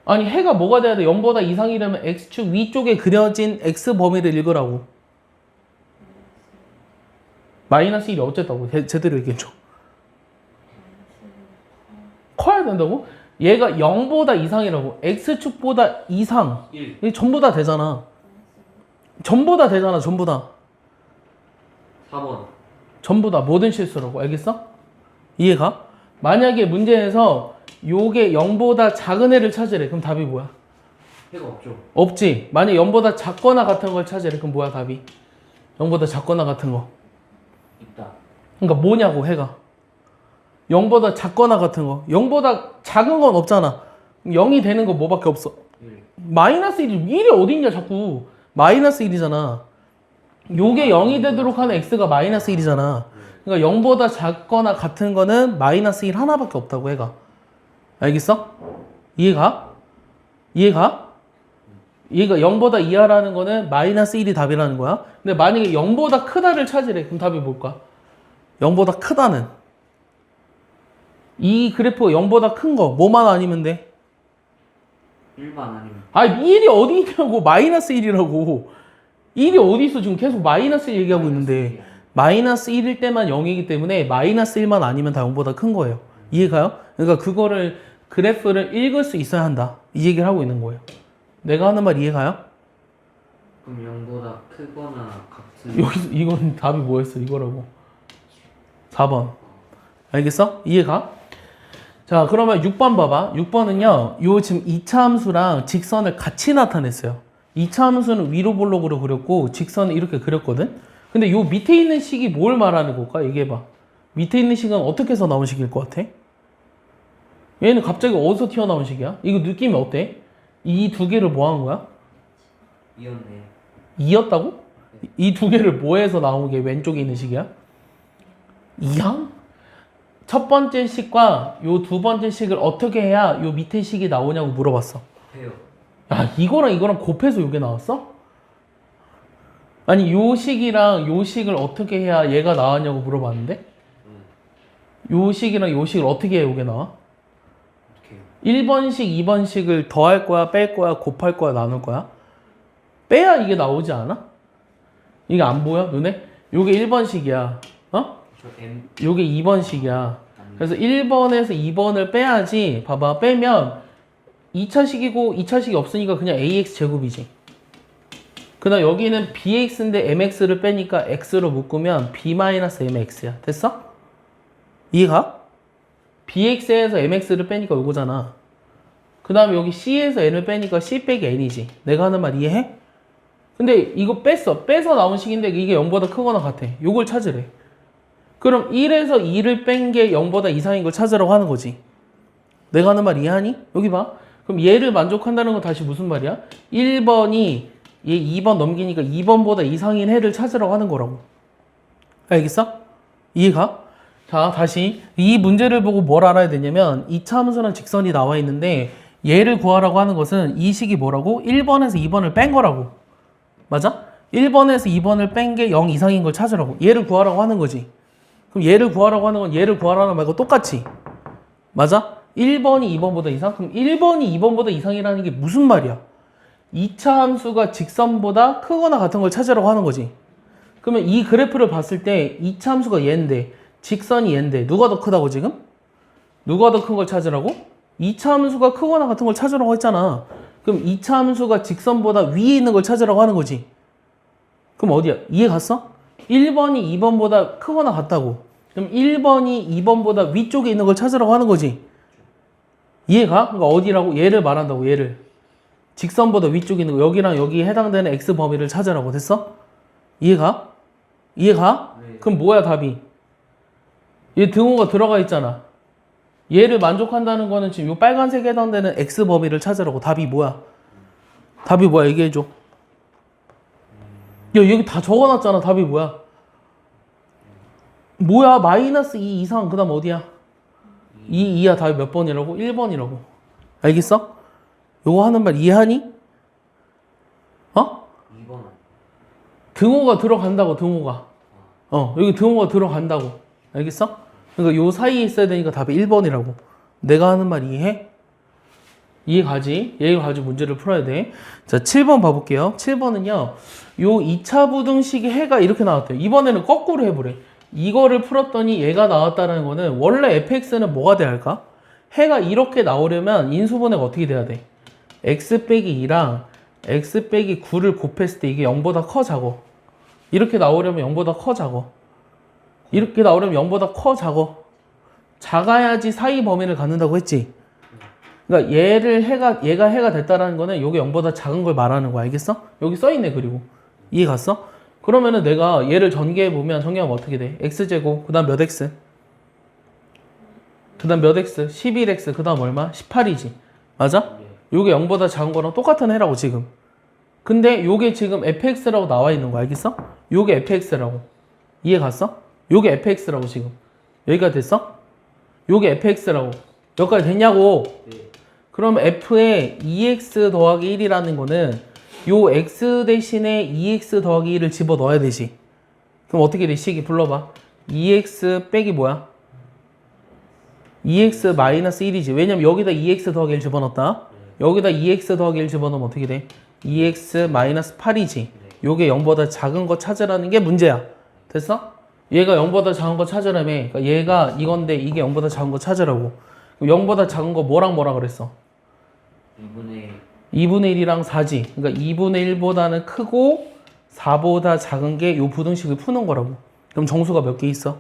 아니, 해가 뭐가 돼야 돼? 0보다 이상이려면 x축 위쪽에 그려진 x 범위를 읽으라고. 마이너스 1이 어쨌다고? 제대로 얘기해줘. 커야 된다고? 얘가 0보다 이상이라고. x축보다 이상. 1 이게 전부 다 되잖아. 전부 다 되잖아, 전부 다. 4번 전부 다 모든 실수라고. 알겠어? 이해가? 만약에 문제에서 요게 0보다 작은 애를 찾으래. 그럼 답이 뭐야? 해가 없죠. 없지. 만약 0보다 작거나 같은 걸 찾으래. 그럼 뭐야 답이? 0보다 작거나 같은 거. 있다. 그러니까 뭐냐고 해가. 0보다 작거나 같은 거. 0보다 작은 건 없잖아. 0이 되는 거 뭐밖에 없어? 1 마이너스 1이 어딨냐 자꾸. 마이너스 1이잖아. 요게 0이 되도록 하는 x가 마이너스 1이잖아. 그러니까 0보다 작거나 같은 거는 마이너스 1 하나밖에 없다고 해가. 알겠어? 이해가? 이해가? 얘가 0보다 이하라는 거는 마이너스 1이 답이라는 거야. 근데 만약에 0보다 크다를 찾으래. 그럼 답이 뭘까? 0보다 크다는. 이 그래프가 0보다 큰 거 뭐만 아니면 돼? 1만 아니면 아 1이 어디 있냐고. 마이너스 1이라고. 1이 어디 있어. 지금 계속 마이너스 1 얘기하고 있는데 마이너스 1일 때만 0이기 때문에 마이너스 1만 아니면 다 0보다 큰 거예요. 이해가요? 그러니까 그거를 그래프를 읽을 수 있어야 한다. 이 얘기를 하고 있는 거예요. 내가 하는 말 이해가요? 그럼 0보다 크거나 같은 여기서 이건 답이 뭐였어? 이거라고. 4번. 알겠어? 이해가? 자, 그러면 6번 봐봐. 6번은요. 요 지금 2차 함수랑 직선을 같이 나타냈어요. 2차 함수는 위로 볼록으로 그렸고 직선은 이렇게 그렸거든. 근데 요 밑에 있는 식이 뭘 말하는 걸까? 얘기해봐. 밑에 있는 식은 어떻게 해서 나온 식일 것 같아? 얘는 갑자기 어디서 튀어나온 식이야? 이거 느낌이 어때? 이 두 개를 뭐 한 거야? 이었네. 이었다고? 이 두 개를 뭐해서 나온 게 왼쪽에 있는 식이야? 이항? 첫 번째 식과 요 두 번째 식을 어떻게 해야 요 밑에 식이 나오냐고 물어봤어. 해요. 야, 이거랑 곱해서 요게 나왔어? 아니, 요 식이랑 요 식을 어떻게 해야 얘가 나왔냐고 물어봤는데? 요 식이랑 요 식을 어떻게 해야 요게 나와? 어떻게 해요? 1번식, 2번식을 더할 거야, 뺄 거야, 곱할 거야, 나눌 거야? 빼야 이게 나오지 않아? 이게 안 보여? 눈에? 요게 1번식이야. 어? 저 M 요게 2번식이야. 그래서 1번에서 2번을 빼야지. 봐봐. 빼면 2차식이고 2차식이 없으니까 그냥 ax 제곱이지. 그 다음 여기는 bx인데 mx를 빼니까 x로 묶으면 b-mx야. 됐어? 이해가? bx에서 mx를 빼니까 요거잖아. 그 다음에 여기 c에서 n을 빼니까 c 빼기 n이지. 내가 하는 말 이해해? 근데 이거 빼서 나온 식인데 이게 0보다 크거나 같아. 요걸 찾으래. 그럼 1에서 2를 뺀 게 0보다 이상인 걸 찾으라고 하는 거지. 내가 하는 말 이해하니? 여기 봐. 그럼 얘를 만족한다는 건 다시 무슨 말이야? 1번이 얘 2번 넘기니까 2번보다 이상인 해를 찾으라고 하는 거라고. 알겠어? 이해가? 자, 다시 이 문제를 보고 뭘 알아야 되냐면 2차 함수랑 직선이 나와 있는데 얘를 구하라고 하는 것은 이 식이 뭐라고? 1번에서 2번을 뺀 거라고. 맞아? 1번에서 2번을 뺀 게 0 이상인 걸 찾으라고. 얘를 구하라고 하는 거지. 그럼 얘를 구하라고 하는 건 얘를 구하라는 말고 똑같이. 맞아? 1번이 2번보다 이상? 그럼 1번이 2번보다 이상이라는 게 무슨 말이야? 2차 함수가 직선보다 크거나 같은 걸 찾으라고 하는 거지. 그러면 이 그래프를 봤을 때 2차 함수가 얘인데 직선이 얘인데 누가 더 크다고 지금? 누가 더 큰 걸 찾으라고? 2차 함수가 크거나 같은 걸 찾으라고 했잖아. 그럼 2차 함수가 직선보다 위에 있는 걸 찾으라고 하는 거지. 그럼 어디야? 이해 갔어? 1번이 2번보다 크거나 같다고. 그럼 1번이 2번보다 위쪽에 있는 걸 찾으라고 하는 거지. 이해가? 그러니까 어디라고? 얘를 말한다고, 얘를. 직선보다 위쪽에 있는 거, 여기랑 여기에 해당되는 x 범위를 찾으라고. 됐어? 이해가? 이해가? 네. 그럼 뭐야, 답이? 얘 등호가 들어가 있잖아. 얘를 만족한다는 거는 지금 요 빨간색에 해당되는 x 범위를 찾으라고. 답이 뭐야? 답이 뭐야? 얘기해줘. 야, 여기 다 적어놨잖아. 답이 뭐야? 뭐야? 마이너스 2 이상. 그 다음 어디야? 2, 2야. 답이 몇 번이라고? 1번이라고. 알겠어? 요거 하는 말 이해하니? 어? 2번. 등호가 들어간다고, 등호가. 여기 등호가 들어간다고. 알겠어? 그러니까 요 사이에 있어야 되니까 답이 1번이라고. 내가 하는 말 이해해? 이해 가지? 얘 가지고 문제를 풀어야 돼. 자, 7번 봐볼게요. 7번은요, 요 2차 부등식의 해가 이렇게 나왔대요. 이번에는 거꾸로 해보래. 이거를 풀었더니 얘가 나왔다는 거는 원래 fx는 뭐가 돼야 할까? 해가 이렇게 나오려면 인수분해가 어떻게 돼야 돼? x 빼기 2랑 x 빼기 9를 곱했을 때 이게 0보다 커 작어? 이렇게 나오려면 0보다 커 작어? 이렇게 나오려면 0보다 커 작어? 작아야지 사이 범위를 갖는다고 했지? 그러니까 얘가 해가 됐다라는 거는 이게 0보다 작은 걸 말하는 거야. 알겠어? 여기 써있네. 그리고 이해 갔어? 그러면은 내가 얘를 전개해보면 정리하면 어떻게 돼? x제곱 그 다음 몇 x? 그 다음 몇 x? 11x 그 다음 얼마? 18이지. 맞아? 요게 0보다 작은 거랑 똑같은 해라고 지금. 근데 요게 지금 fx라고 나와 있는 거 알겠어? 요게 fx라고. 이해 갔어? 요게 fx라고 지금. 여기까지 됐어? 요게 fx라고. 여기까지 됐냐고. 네. 그럼 f에 2x 더하기 1이라는 거는 요 x 대신에 2x 더하기 1을 집어넣어야 되지. 그럼 어떻게 돼? 식이 불러봐. 2x 빼기 뭐야? 2x 마이너스 1이지. 왜냐면 여기다 2x 더하기 1 집어넣었다. 여기다 2x 더하기 1 집어넣으면 어떻게 돼? 2x 마이너스 8이지. 요게 0보다 작은 거 찾으라는 게 문제야. 됐어? 얘가 0보다 작은 거 찾으라며. 그러니까 얘가 이건데 이게 0보다 작은 거 찾으라고. 0보다 작은 거 뭐랑 뭐라 그랬어? 2분의 1이랑 4지. 그러니까 2분의 1보다는 크고 4보다 작은 게 요 부등식을 푸는 거라고. 그럼 정수가 몇 개 있어?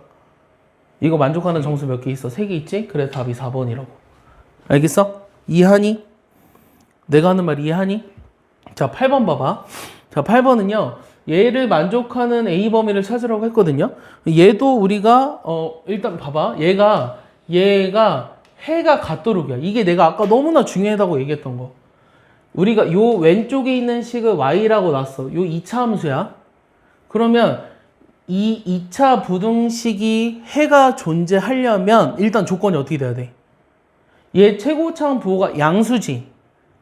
이거 만족하는 정수 몇 개 있어? 3개 있지? 그래서 답이 4번이라고. 알겠어? 이해하니? 내가 하는 말 이해하니? 자, 8번 봐봐. 자, 8번은요. 얘를 만족하는 A 범위를 찾으라고 했거든요. 얘도 우리가 일단 봐봐. 얘가 해가 같도록이야. 이게 내가 아까 너무나 중요하다고 얘기했던 거. 우리가 요 왼쪽에 있는 식을 y라고 놨어. 요 2차 함수야. 그러면 이 2차 부등식이 해가 존재하려면 일단 조건이 어떻게 돼야 돼? 얘 최고차원 부호가 양수지.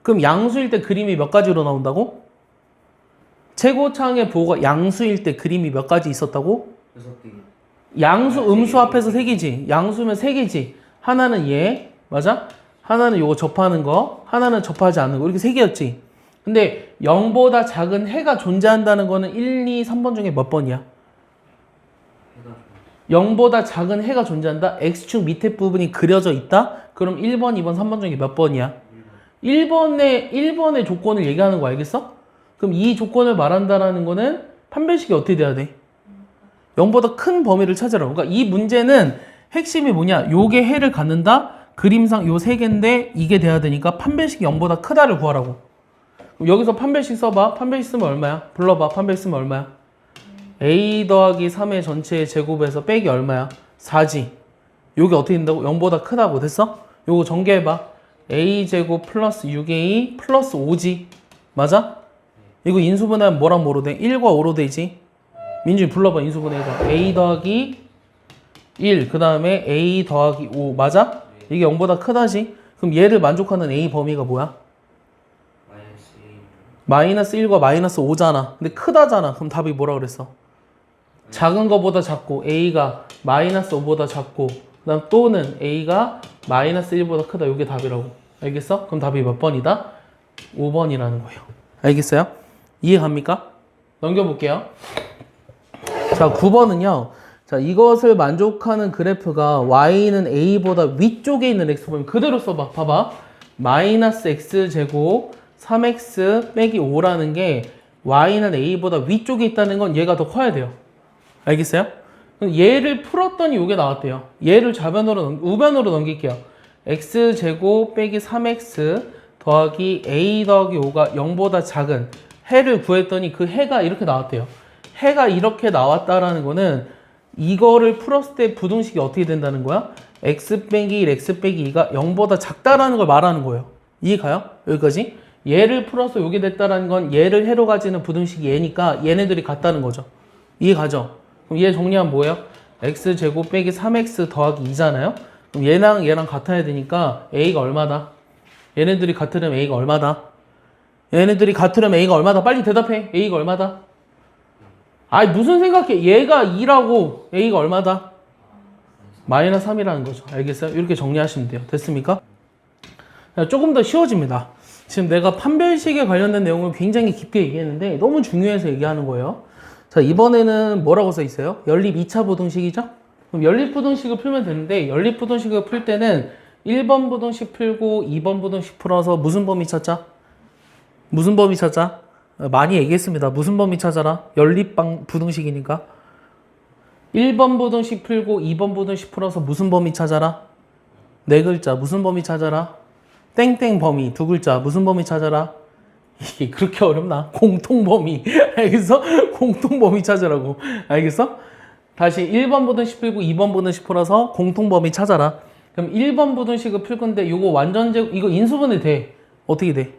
그럼 양수일 때 그림이 몇 가지로 나온다고? 최고차항의 부호가 양수일 때 그림이 몇 가지 있었다고? 6개. 양수, 음수 합해서 3개지. 양수면 3개지. 하나는 얘, 맞아? 하나는 요거 접하는 거, 하나는 접하지 않는 거. 이렇게 3개였지. 근데 0보다 작은 해가 존재한다는 거는 1, 2, 3번 중에 몇 번이야? 0보다 작은 해가 존재한다? X축 밑에 부분이 그려져 있다? 그럼 1번, 2번, 3번 중에 몇 번이야? 1번의 조건을 얘기하는 거 알겠어? 그럼 이 조건을 말한다라는 거는 판별식이 어떻게 돼야 돼? 0보다 큰 범위를 찾으라고. 그러니까 이 문제는 핵심이 뭐냐? 요게 해를 갖는다? 그림상 요 3개인데 이게 돼야 되니까 판별식이 0보다 크다를 구하라고. 그럼 여기서 판별식 써봐. 판별식 쓰면 얼마야? 불러봐. 판별식 쓰면 얼마야? A 더하기 3의 전체의 제곱에서 빼기 얼마야? 4지. 요게 어떻게 된다고? 0보다 크다고. 됐어? 요거 전개해봐. A제곱 플러스 6A 플러스 5지. 맞아? 이거 인수분해하면 뭐랑 뭐로 돼? 1과 5로 되지? 민준이 불러봐. 인수분해해봐. A 더하기 1, 그 다음에 A 더하기 5. 맞아? 이게 0보다 크다지? 그럼 얘를 만족하는 A 범위가 뭐야? 마이너스 1과 마이너스 5잖아. 근데 크다잖아. 그럼 답이 뭐라 그랬어? 작은 거보다 작고 A가 마이너스 5보다 작고 그 다음 또는 A가 마이너스 1보다 크다. 이게 답이라고. 알겠어? 그럼 답이 몇 번이다? 5번이라는 거예요. 알겠어요? 이해 갑니까? 넘겨볼게요. 자, 9번은요. 자, 이것을 만족하는 그래프가 y는 a보다 위쪽에 있는 x 보면 그대로 써봐. 봐봐. 마이너스 x제곱 3x 빼기 5라는 게 y는 a보다 위쪽에 있다는 건 얘가 더 커야 돼요. 알겠어요? 그럼 얘를 풀었더니 이게 나왔대요. 얘를 우변으로 넘길게요. x제곱 빼기 3x 더하기 a 더하기 5가 0보다 작은 해를 구했더니 그 해가 이렇게 나왔대요. 해가 이렇게 나왔다라는 거는 이거를 풀었을 때 부등식이 어떻게 된다는 거야? x 빼기 1, x 빼기 2가 0보다 작다라는 걸 말하는 거예요. 이해가요? 여기까지? 얘를 풀어서 요게 됐다라는 건 얘를 해로 가지는 부등식이 얘니까 얘네들이 같다는 거죠. 이해가죠? 그럼 얘 정리하면 뭐예요? x제곱 빼기 3x 더하기 2잖아요? 그럼 얘랑 같아야 되니까 a가 얼마다? 얘네들이 같으려면 a가 얼마다? 얘네들이 같으려면 a가 얼마다? 빨리 대답해. a가 얼마다? 아이 무슨 생각해? 얘가 2라고 a가 얼마다? 마이너스 3이라는 거죠. 알겠어요? 이렇게 정리하시면 돼요. 됐습니까? 조금 더 쉬워집니다. 지금 내가 판별식에 관련된 내용을 굉장히 깊게 얘기했는데 너무 중요해서 얘기하는 거예요. 자, 이번에는 뭐라고 써 있어요? 연립 2차 부등식이죠? 그럼 연립 부등식을 풀면 되는데 연립 부등식을 풀 때는 1번 부등식 풀고 2번 부등식 풀어서 무슨 범위 찾자? 무슨 범위 찾자? 많이 얘기했습니다. 무슨 범위 찾아라? 연립 부등식이니까. 1번 부등식 풀고 2번 부등식 풀어서 무슨 범위 찾아라? 네 글자. 무슨 범위 찾아라? 땡땡 범위. 두 글자. 무슨 범위 찾아라? 이게 그렇게 어렵나? 공통범위. 알겠어? 공통범위 찾으라고. 알겠어? 다시 1번 부등식 풀고 2번 부등식 풀어서 공통범위 찾아라. 그럼 1번 부등식을 풀 건데 요거 이거 인수분해 돼. 어떻게 돼?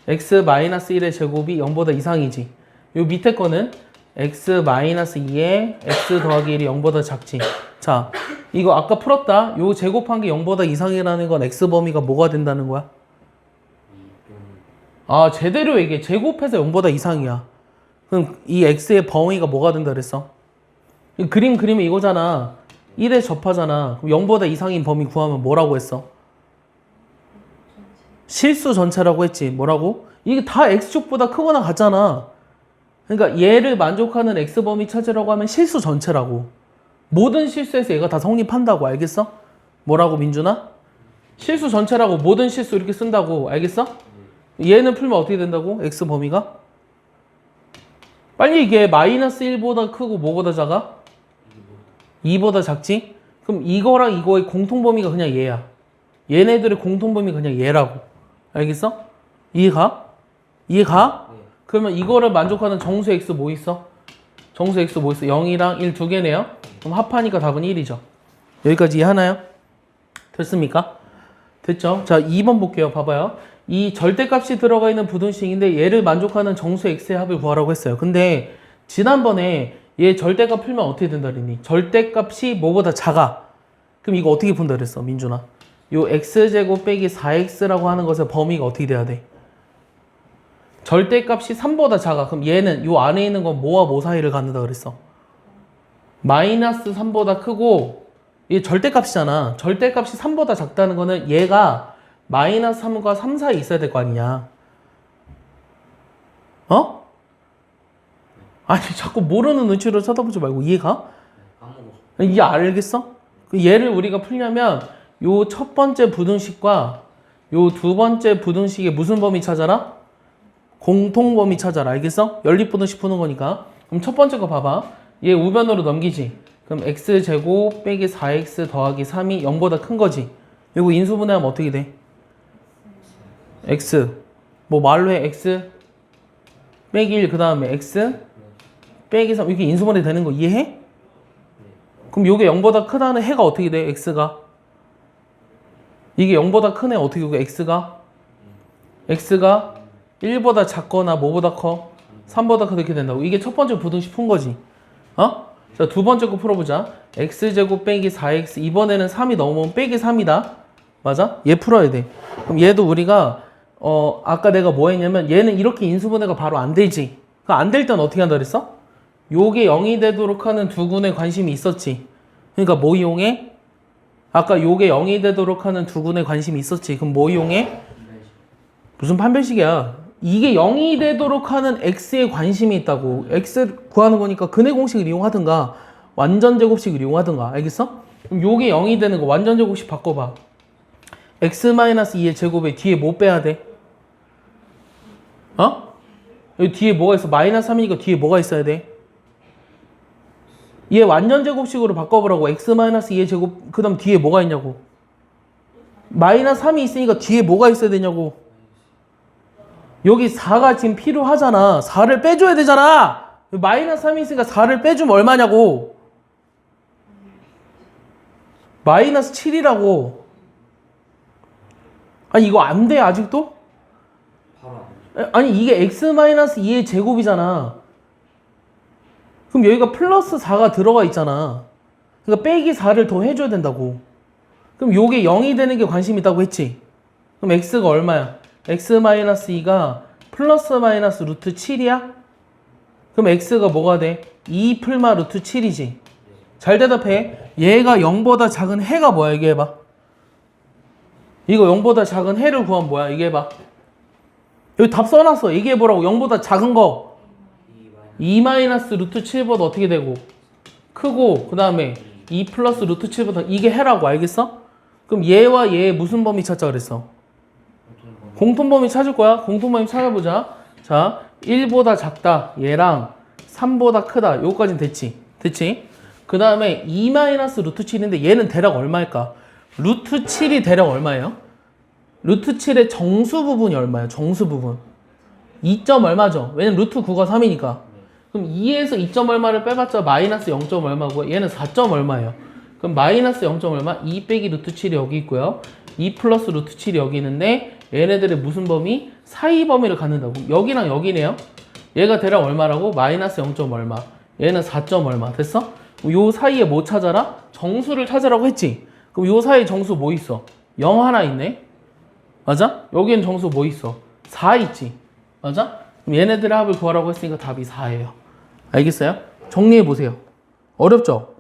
x-1의 제곱이 0보다 이상이지. 요 밑에 거는 x-2에 x 더하기 1이 0보다 작지. 자, 이거 아까 풀었다. 요 제곱한 게 0보다 이상이라는 건 x범위가 뭐가 된다는 거야? 아, 제대로 얘기해. 제곱해서 0보다 이상이야. 그럼 이 x의 범위가 뭐가 된다 그랬어? 그림 그리면 이거잖아. 1에 접하잖아. 그럼 0보다 이상인 범위 구하면 뭐라고 했어? 실수 전체라고 했지. 뭐라고? 이게 다 x축보다 크거나 같잖아. 그러니까 얘를 만족하는 x범위 찾으라고 하면 실수 전체라고. 모든 실수에서 얘가 다 성립한다고. 알겠어? 뭐라고 민준아? 실수 전체라고. 모든 실수 이렇게 쓴다고. 알겠어? 얘는 풀면 어떻게 된다고? x범위가? 빨리 얘기해. 마이너스 1보다 크고 뭐보다 작아? 2보다 작지? 그럼 이거랑 이거의 공통범위가 그냥 얘야. 얘네들의 공통범위가 그냥 얘라고. 알겠어? 이해가? 이해가? 네. 그러면 이거를 만족하는 정수 x 뭐 있어? 정수 x 뭐 있어? 0이랑 1 두 개네요? 그럼 합하니까 답은 1이죠. 여기까지 이해하나요? 됐습니까? 됐죠? 자, 2번 볼게요. 봐봐요. 이 절대값이 들어가 있는 부등식인데 얘를 만족하는 정수 x의 합을 구하라고 했어요. 근데 지난번에 얘 절대값 풀면 어떻게 된다 그랬니? 절대값이 뭐보다 작아. 그럼 이거 어떻게 푼다 그랬어, 민준아? 요 x제곱 빼기 4x라고 하는 것의 범위가 어떻게 돼야 돼? 절대값이 3보다 작아. 그럼 얘는 요 안에 있는 건 뭐와 뭐 사이를 갖는다 그랬어? 마이너스 3보다 크고 얘 절대값이잖아. 절대값이 3보다 작다는 거는 얘가 마이너스 3과 3 사이에 있어야 될 거 아니냐. 어? 아니 자꾸 모르는 눈치로 쳐다보지 말고 이해가? 까먹었어. 이해 알겠어? 그 얘를 우리가 풀려면 요 첫 번째 부등식과 요 두 번째 부등식의 무슨 범위 찾아라? 공통범위 찾아라. 알겠어? 연립부등식 푸는 거니까. 그럼 첫 번째 거 봐봐. 얘 우변으로 넘기지. 그럼 x제곱 빼기 4x 더하기 3이 0보다 큰 거지. 이거 인수분해하면 어떻게 돼? x 뭐 말로 해. x 빼기 1 그 다음에 x 빼기 3 이렇게 인수분해 되는 거 이해해? 그럼 이게 0보다 크다는 해가 어떻게 돼? x가 이게 0보다 큰 애 어떻게 돼? x가 1보다 작거나 뭐보다 커? 3보다 크게 된다고. 이게 첫 번째 부등식 푼 거지. 어? 자, 두 번째 거 풀어보자. x제곱 빼기 4x 이번에는 3이 넘으면 빼기 3이다. 맞아? 얘 풀어야 돼. 그럼 얘도 우리가 아까 내가 뭐 했냐면 얘는 이렇게 인수분해가 바로 안 되지. 안 될 땐 어떻게 한다 그랬어? 요게 0이 되도록 하는 두 군에 관심이 있었지. 그러니까 뭐 이용해? 아까 요게 0이 되도록 하는 두 군에 관심이 있었지. 그럼 뭐 이용해? 무슨 판별식이야. 이게 0이 되도록 하는 x에 관심이 있다고. x 구하는 거니까 근해 공식을 이용하든가 완전 제곱식을 이용하든가. 알겠어? 그럼 요게 0이 되는 거 완전 제곱식 바꿔봐. x-2의 제곱에 뒤에 뭐 빼야 돼? 어? 여기 뒤에 뭐가 있어? 마이너스 3이니까 뒤에 뭐가 있어야 돼? 얘 완전 제곱식으로 바꿔보라고. x-2의 제곱, 그 다음 뒤에 뭐가 있냐고. 마이너스 3이 있으니까 뒤에 뭐가 있어야 되냐고. 여기 4가 지금 필요하잖아. 4를 빼줘야 되잖아. 마이너스 3이 있으니까 4를 빼주면 얼마냐고. 마이너스 7이라고. 아니 이거 안 돼 아직도? 바로 안 돼. 아니 이게 x-2의 제곱이잖아. 그럼 여기가 플러스 4가 들어가 있잖아. 그러니까 빼기 4를 더 해줘야 된다고. 그럼 요게 0이 되는 게 관심 있다고 했지. 그럼 x가 얼마야? x-2가 플러스 마이너스 루트 7이야? 그럼 x가 뭐가 돼? 2 풀마 루트 7이지. 잘 대답해. 얘가 0보다 작은 해가 뭐야? 얘기해봐. 이거 0보다 작은 해를 구하면 뭐야? 얘기해봐. 여기 답 써놨어. 얘기해보라고. 0보다 작은 거. 2 마이너스 루트 7보다 어떻게 되고? 크고, 그 다음에 2 플러스 루트 7보다 이게 해라고. 알겠어? 그럼 얘와 얘 무슨 범위 찾자 그랬어? 공통범위 찾을 거야. 공통범위 찾아보자. 자, 1보다 작다. 얘랑 3보다 크다. 요거까지는 됐지. 됐지? 그 다음에 2 마이너스 루트 7인데 얘는 대략 얼마일까? 루트 7이 대략 얼마예요? 루트 7의 정수 부분이 얼마예요? 정수 부분. 2점 얼마죠? 왜냐면 루트 9가 3이니까. 그럼 2에서 2점 얼마를 빼봤자 마이너스 0점 얼마고 얘는 4점 얼마예요? 그럼 마이너스 0점 얼마? 2 빼기 루트 7이 여기 있고요. 2 플러스 루트 7이 여기 있는데 얘네들의 무슨 범위? 사이 범위를 갖는다고. 여기랑 여기네요. 얘가 대략 얼마라고? 마이너스 0점 얼마. 얘는 4점 얼마. 됐어? 요 사이에 뭐 찾아라? 정수를 찾으라고 했지. 그럼 요 사이에 정수 뭐 있어? 0 하나 있네. 맞아? 여기엔 정수 뭐 있어? 4 있지. 맞아? 그럼 얘네들의 합을 구하라고 했으니까 답이 4예요. 알겠어요? 정리해보세요. 어렵죠?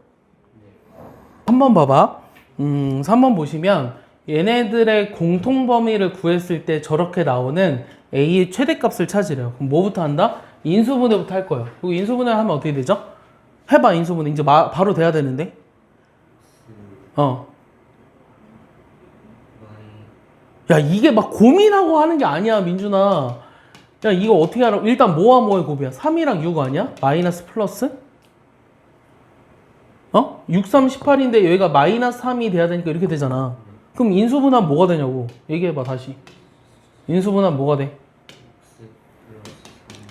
3번 봐봐. 3번 보시면 얘네들의 공통범위를 구했을 때 저렇게 나오는 A의 최대값을 찾으래요. 그럼 뭐부터 한다? 인수분해부터 할 거예요. 그리고 인수분해 하면 어떻게 되죠? 해봐, 인수분해. 이제 바로 돼야 되는데. 야, 이게 막 고민하고 하는 게 아니야, 민준아. 야, 이거 어떻게 알아? 일단 뭐와 뭐의 곱이야? 3이랑 6 아니야? 마이너스 플러스? 6, 3, 18인데 여기가 마이너스 3이 돼야 되니까 이렇게 되잖아. 그럼 인수분해하면 뭐가 되냐고. 얘기해봐, 다시. 인수분해하면 뭐가 돼?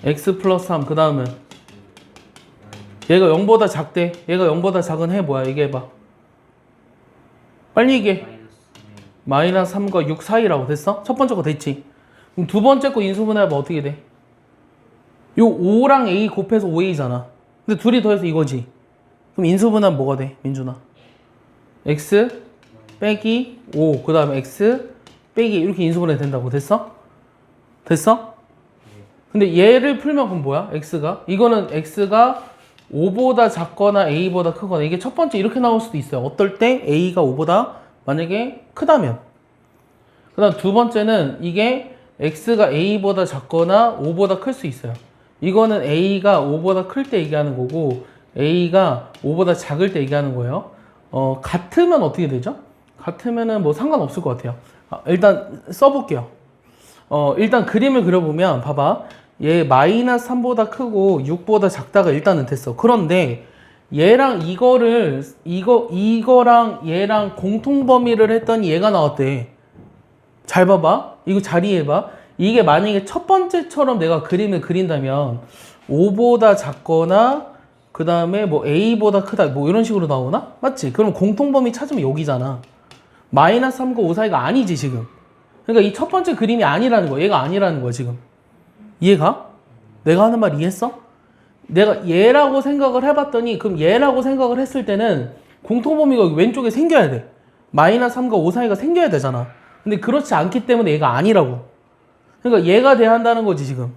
x 플러스 3. 그 다음은 얘가 0보다 작대. 얘가 0보다 작은 해 뭐야? 얘기해봐. 빨리 얘기해. 마이너스 3과 6 사이라고. 됐어? 첫 번째 거 됐지? 그럼 두 번째 거 인수분해하면 어떻게 돼? 요 5랑 a 곱해서 5a잖아. 근데 둘이 더해서 이거지. 그럼 인수분해하면 뭐가 돼? 민준아. x 빼기 5. 그 다음에 x 빼기 이렇게 인수분해 된다고. 됐어? 됐어? 근데 얘를 풀면 그럼 뭐야? x가? 이거는 x가 5보다 작거나 a보다 크거나. 이게 첫 번째 이렇게 나올 수도 있어요. 어떨 때 a가 5보다 만약에 크다면. 그 다음 두 번째는 이게 x가 a보다 작거나 5보다 클 수 있어요. 이거는 a가 5보다 클 때 얘기하는 거고 a가 5보다 작을 때 얘기하는 거예요. 같으면 어떻게 되죠? 같으면은 뭐 상관없을 것 같아요. 일단 써볼게요. 일단 그림을 그려보면 봐봐. 얘 마이너스 3보다 크고 6보다 작다가 일단은 됐어. 그런데 얘랑 이거랑 얘랑 공통범위를 했더니 얘가 나왔대. 잘 봐봐. 이거 잘 이해해봐. 이게 만약에 첫 번째처럼 내가 그림을 그린다면 5보다 작거나 그 다음에 뭐 a보다 크다 뭐 이런 식으로 나오나? 맞지? 그럼 공통범위 찾으면 여기잖아. 마이너스 3과 5 사이가 아니지 지금. 그러니까 이 첫 번째 그림이 아니라는 거야. 얘가 아니라는 거야 지금. 이해가? 내가 하는 말 이해했어? 내가 얘라고 생각을 해봤더니 그럼 얘라고 생각을 했을 때는 공통범위가 여기 왼쪽에 생겨야 돼. 마이너스 3과 5 사이가 생겨야 되잖아. 근데 그렇지 않기 때문에 얘가 아니라고. 그러니까 얘가 돼야 한다는 거지 지금.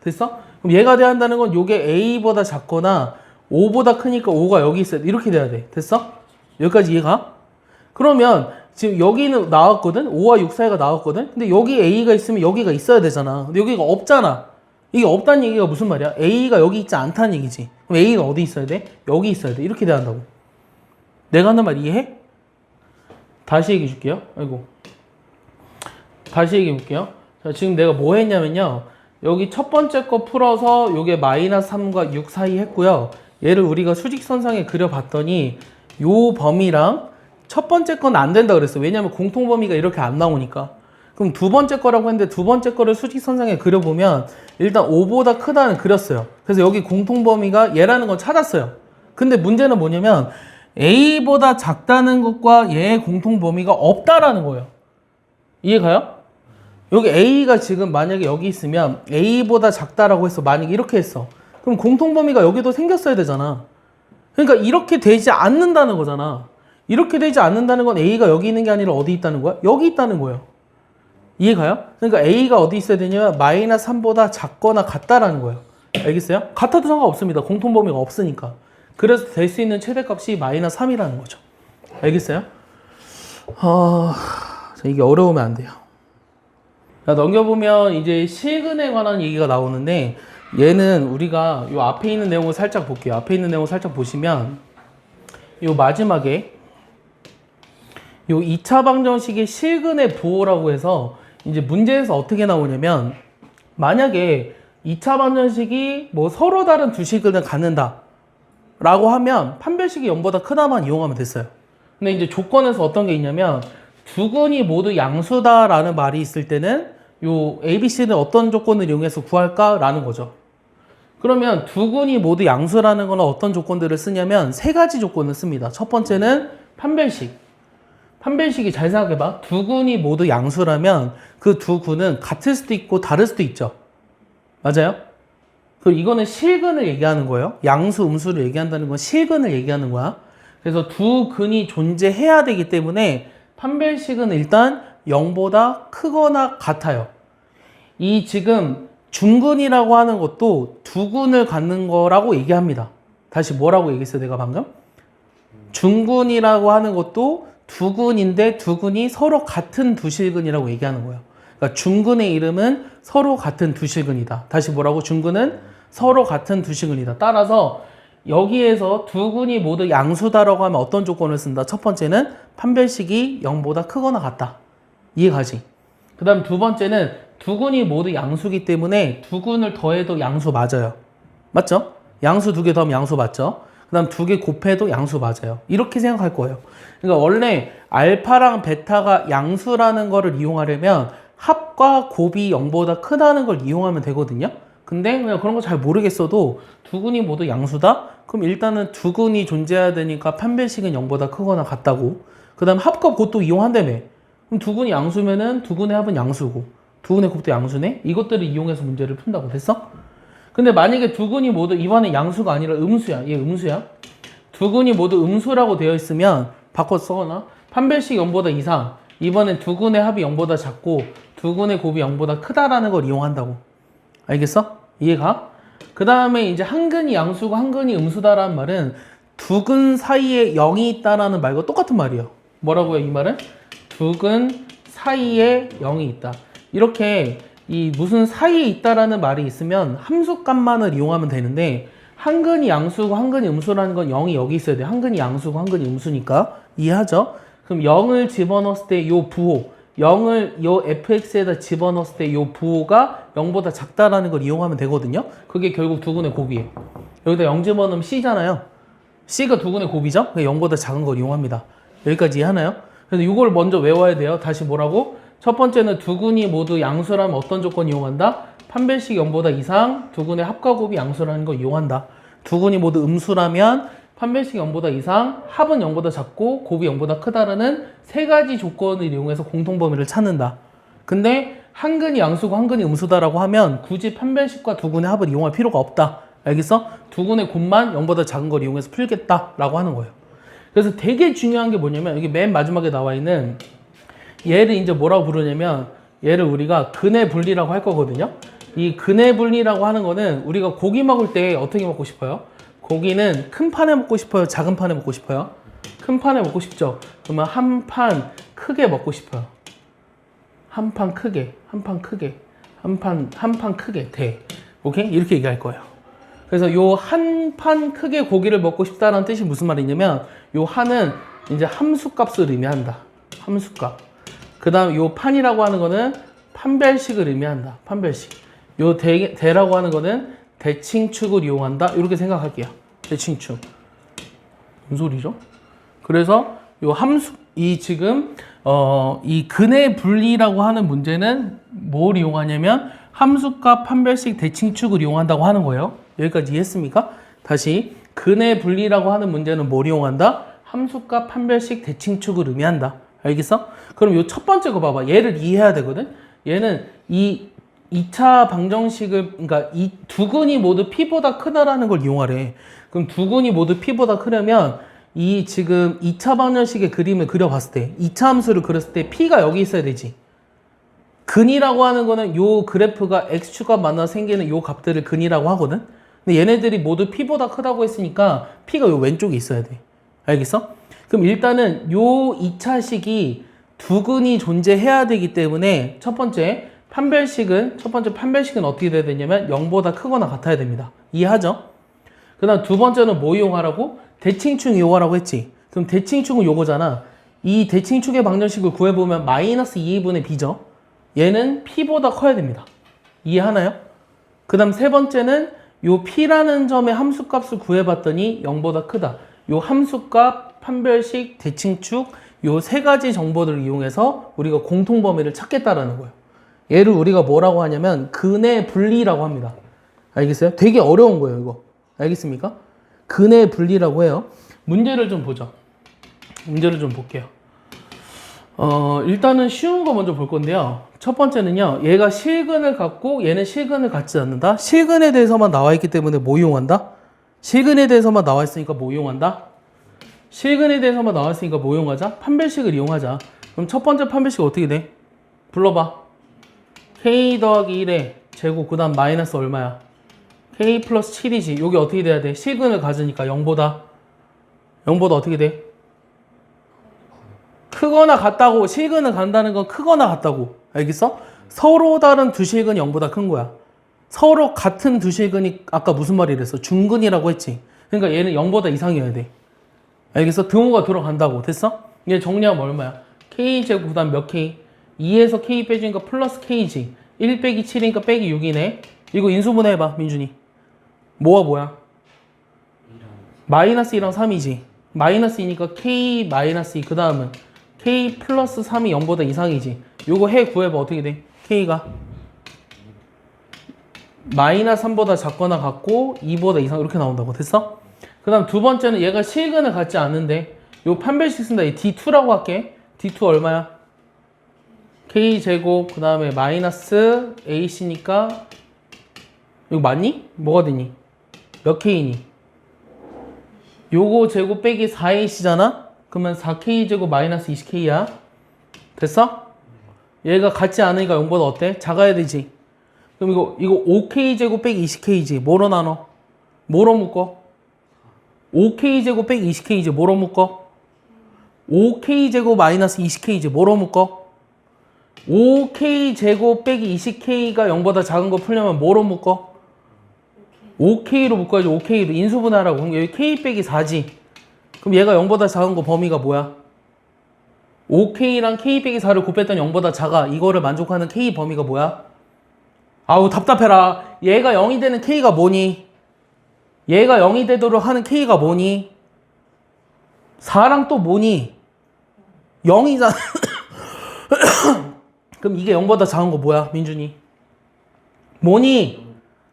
됐어? 그럼 얘가 돼야 한다는 건 요게 a보다 작거나 5보다 크니까 5가 여기 있어야 돼. 이렇게 돼야 돼. 됐어? 여기까지 이해가? 그러면 지금 여기는 나왔거든? 5와 6 사이가 나왔거든? 근데 여기 a가 있으면 여기가 있어야 되잖아. 근데 여기가 없잖아. 이게 없다는 얘기가 무슨 말이야? a가 여기 있지 않다는 얘기지. 그럼 a가 어디 있어야 돼? 여기 있어야 돼. 이렇게 돼야 한다고. 내가 하는 말 이해해? 다시 얘기해 줄게요. 아이고. 다시 얘기해 볼게요. 자, 지금 내가 뭐 했냐면요. 여기 첫 번째 거 풀어서 요게 마이너스 3과 6 사이 했고요. 얘를 우리가 수직선상에 그려봤더니 요 범위랑 첫 번째 건 안 된다 그랬어. 왜냐면 공통 범위가 이렇게 안 나오니까. 그럼 두 번째 거라고 했는데 두 번째 거를 수직선상에 그려보면 일단 5보다 크다는 그렸어요. 그래서 여기 공통 범위가 얘라는 건 찾았어요. 근데 문제는 뭐냐면 A보다 작다는 것과 얘의 공통 범위가 없다라는 거예요. 이해가요? 여기 A가 지금 만약에 여기 있으면 A보다 작다라고 해서 만약에 이렇게 했어. 그럼 공통 범위가 여기도 생겼어야 되잖아. 그러니까 이렇게 되지 않는다는 거잖아. 이렇게 되지 않는다는 건 A가 여기 있는 게 아니라 어디 있다는 거야? 여기 있다는 거예요. 이해가요? 그러니까 A가 어디 있어야 되냐면 마이너스 3보다 작거나 같다라는 거예요. 알겠어요? 같아도 상관없습니다. 공통 범위가 없으니까. 그래서 될 수 있는 최대값이 마이너스 3이라는 거죠. 알겠어요? 이게 어려우면 안 돼요. 자, 넘겨보면 이제 실근에 관한 얘기가 나오는데 얘는 우리가 요 앞에 있는 내용을 살짝 볼게요. 앞에 있는 내용을 살짝 보시면 요 마지막에 요 2차 방정식의 실근의 부호라고 해서 이제 문제에서 어떻게 나오냐면 만약에 2차 방정식이 뭐 서로 다른 두 실근을 갖는다 라고 하면 판별식이 0보다 크다만 이용하면 됐어요. 근데 이제 조건에서 어떤 게 있냐면 두 근이 모두 양수다 라는 말이 있을 때는 요 ABC는 어떤 조건을 이용해서 구할까? 라는 거죠. 그러면 두 근이 모두 양수라는 건 어떤 조건들을 쓰냐면 세 가지 조건을 씁니다. 첫 번째는 판별식. 판별식이 잘 생각해봐. 두 근이 모두 양수라면 그 두 근은 같을 수도 있고 다를 수도 있죠. 맞아요? 그리고 이거는 실근을 얘기하는 거예요. 양수, 음수를 얘기한다는 건 실근을 얘기하는 거야. 그래서 두 근이 존재해야 되기 때문에 판별식은 일단 0보다 크거나 같아요. 이 지금 중근이라고 하는 것도 두 근을 갖는 거라고 얘기합니다. 다시 뭐라고 얘기했어요, 내가 방금? 중근이라고 하는 것도 두 근인데 두 근이 서로 같은 두 실근이라고 얘기하는 거예요. 그러니까 중근의 이름은 서로 같은 두 실근이다. 다시 뭐라고? 중근은 서로 같은 두 실근이다. 따라서 여기에서 두 근이 모두 양수다라고 하면 어떤 조건을 쓴다? 첫 번째는 판별식이 0보다 크거나 같다. 이해가지? 그 다음 두 번째는 두 근이 모두 양수기 때문에 두 근을 더해도 양수 맞아요. 맞죠? 양수 두 개 더하면 양수 맞죠? 그 다음 두 개 곱해도 양수 맞아요. 이렇게 생각할 거예요. 그러니까 원래 알파랑 베타가 양수라는 거를 이용하려면 합과 곱이 0보다 크다는 걸 이용하면 되거든요. 근데 그냥 그런 거 잘 모르겠어도 두 근이 모두 양수다? 그럼 일단은 두 근이 존재해야 되니까 판별식은 0보다 크거나 같다고. 그 다음 합과 곱도 이용한다며. 그럼 두 근이 양수면은 두 근의 합은 양수고 두 근의 곱도 양수네? 이것들을 이용해서 문제를 푼다고 됐어? 근데 만약에 두 근이 모두 이번에 양수가 아니라 음수야. 얘 음수야. 두 근이 모두 음수라고 되어 있으면 바꿔 써거나 판별식 0보다 이상 이번엔 두 근의 합이 0보다 작고 두 근의 곱이 0보다 크다라는 걸 이용한다고. 알겠어? 이해가? 그 다음에 이제 한 근이 양수고 한 근이 음수다라는 말은 두 근 사이에 0이 있다라는 말과 똑같은 말이에요. 뭐라고요, 이 말은? 두 근 사이에 0이 있다. 이렇게 이 무슨 사이에 있다라는 말이 있으면 함수값만을 이용하면 되는데 한 근이 양수고 한 근이 음수라는 건 0이 여기 있어야 돼. 한 근이 양수고 한 근이 음수니까. 이해하죠? 그럼 0을 집어넣었을 때 요 부호 0을 요 fx에다 집어넣었을 때 요 부호가 0보다 작다라는 걸 이용하면 되거든요. 그게 결국 두 근의 곱이에요. 여기다 0 집어넣으면 c잖아요. c가 두 근의 곱이죠. 0보다 작은 걸 이용합니다. 여기까지 이해하나요? 그래서 이걸 먼저 외워야 돼요. 다시 뭐라고? 첫 번째는 두 근이 모두 양수라면 어떤 조건 이용한다? 판별식 0보다 이상 두 근의 합과 곱이 양수라는 걸 이용한다. 두 근이 모두 음수라면 판별식 0보다 이상, 합은 0보다 작고 곱이 0보다 크다라는 세 가지 조건을 이용해서 공통범위를 찾는다. 근데 한 근이 양수고 한 근이 음수다라고 하면 굳이 판별식과 두 근의 합을 이용할 필요가 없다. 알겠어? 두 근의 곱만 0보다 작은 걸 이용해서 풀겠다라고 하는 거예요. 그래서 되게 중요한 게 뭐냐면 여기 맨 마지막에 나와 있는 얘를 이제 뭐라고 부르냐면 얘를 우리가 근의 분리라고 할 거거든요. 이 근의 분리라고 하는 거는 우리가 고기 먹을 때 어떻게 먹고 싶어요? 고기는 큰 판에 먹고 싶어요? 작은 판에 먹고 싶어요? 큰 판에 먹고 싶죠? 그러면 한 판 크게 먹고 싶어요. 한 판 크게, 한 판 크게, 한 판 크게, 돼. 오케이? 이렇게 얘기할 거예요. 그래서 요 한 판 크게 고기를 먹고 싶다는 뜻이 무슨 말이냐면 요 한은 이제 함수값을 의미한다. 함수값. 그 다음 요 판이라고 하는 거는 판별식을 의미한다. 판별식. 요 대라고 하는 거는 대칭축을 이용한다. 이렇게 생각할게요. 대칭축. 무슨 소리죠? 그래서 요 함수 이 지금 이 근의 분리라고 하는 문제는 뭘 이용하냐면 함수값 판별식 대칭축을 이용한다고 하는 거예요. 여기까지 이해했습니까? 다시 근의 분리라고 하는 문제는 뭘 이용한다? 함수값 판별식 대칭축을 의미한다. 알겠어? 그럼 요 첫 번째 거 봐봐. 얘를 이해해야 되거든. 얘는 이 2차 방정식을 그러니까 이 두 근이 모두 p보다 크다라는 걸 이용하래. 그럼 두 근이 모두 p보다 크려면 이 지금 2차 방정식의 그림을 그려봤을 때 2차 함수를 그렸을 때 p가 여기 있어야 되지. 근이라고 하는 거는 요 그래프가 x축과 만나 생기는 요 값들을 근이라고 하거든. 근데 얘네들이 모두 p보다 크다고 했으니까 p가 요 왼쪽에 있어야 돼. 알겠어? 그럼 일단은 요 2차식이 두 근이 존재해야 되기 때문에 첫 번째 판별식은 어떻게 돼야 되냐면 0보다 크거나 같아야 됩니다. 이해하죠? 그 다음 두 번째는 뭐 이용하라고? 대칭축 이용하라고 했지. 그럼 대칭축은 요거잖아. 이 대칭축의 방정식을 구해보면 마이너스 2분의 b죠. 얘는 p보다 커야 됩니다. 이해하나요? 그 다음 세 번째는 요 p라는 점의 함수값을 구해봤더니 0보다 크다. 요 함수값, 판별식, 대칭축 요 세 가지 정보들을 이용해서 우리가 공통범위를 찾겠다라는 거예요. 얘를 우리가 뭐라고 하냐면 근의 분리라고 합니다. 알겠어요? 되게 어려운 거예요, 이거. 알겠습니까? 근의 분리라고 해요. 문제를 좀 보죠. 문제를 좀 볼게요. 일단은 쉬운 거 먼저 볼 건데요. 첫 번째는요. 얘가 실근을 갖고 얘는 실근을 갖지 않는다. 실근에 대해서만 나와 있기 때문에 뭐 이용한다? 실근에 대해서만 나와 있으니까 뭐 이용한다? 실근에 대해서만 나와 있으니까 뭐 이용하자? 판별식을 이용하자. 그럼 첫 번째 판별식 어떻게 돼? 불러봐. k 더하기 1의 제곱 그 다음 마이너스 얼마야? k 플러스 7이지. 여기 어떻게 돼야 돼? 실근을 가지니까 0보다 어떻게 돼? 크거나 같다고. 실근을 간다는 건 크거나 같다고. 알겠어? 서로 다른 두 실근이 0보다 큰 거야. 서로 같은 두 실근이 아까 무슨 말이랬어? 중근이라고 했지. 그러니까 얘는 0보다 이상이어야 돼. 알겠어? 등호가 들어간다고. 됐어? 얘 정리하면 얼마야? k제곱 그 다음 몇 k? 2에서 k 빼주니까 플러스 k지. 1 빼기 7이니까 빼기 6이네. 이거 인수분해 해봐, 민준이. 뭐와 뭐야? 마이너스 2랑 3이지. 마이너스 2니까 k 마이너스 2. 그 다음은 k 플러스 3이 0보다 이상이지. 요거 해 구해봐. 어떻게 돼? k가 마이너스 3보다 작거나 같고 2보다 이상 이렇게 나온다고. 됐어? 그 다음 두 번째는 얘가 실근을 갖지 않는데 요 판별식 쓴다. 얘 D2라고 할게. D2 얼마야? K제곱 그 다음에 마이너스 AC니까 이거 맞니? 뭐가 되니? 몇 K니? 요거 제곱 빼기 4AC잖아? 그러면 4K제곱 마이너스 20K야. 됐어? 얘가 같지 않으니까 0보다 어때? 작아야 되지. 그럼 이거 5K제곱 빼기 20K지. 뭐로 나눠? 뭐로 묶어? 5K제곱 빼기 20K지. 뭐로 묶어? 5K제곱 마이너스 20K지. 뭐로 묶어? 5K제곱 빼기 20K가 0보다 작은 거 풀려면 뭐로 묶어? 5K로 묶어야지. 5K로 인수분해하라고. 그럼 여기 K 빼기 4지. 그럼 얘가 0보다 작은 거 범위가 뭐야? 5K랑 K 빼기 4를 곱했더니 0보다 작아. 이거를 만족하는 K 범위가 뭐야? 아우 답답해라. 얘가 0이 되는 K가 뭐니? 얘가 0이 되도록 하는 K가 뭐니? 4랑 또 뭐니? 0이잖아. 그럼 이게 0보다 작은 거 뭐야, 민준이? 뭐니?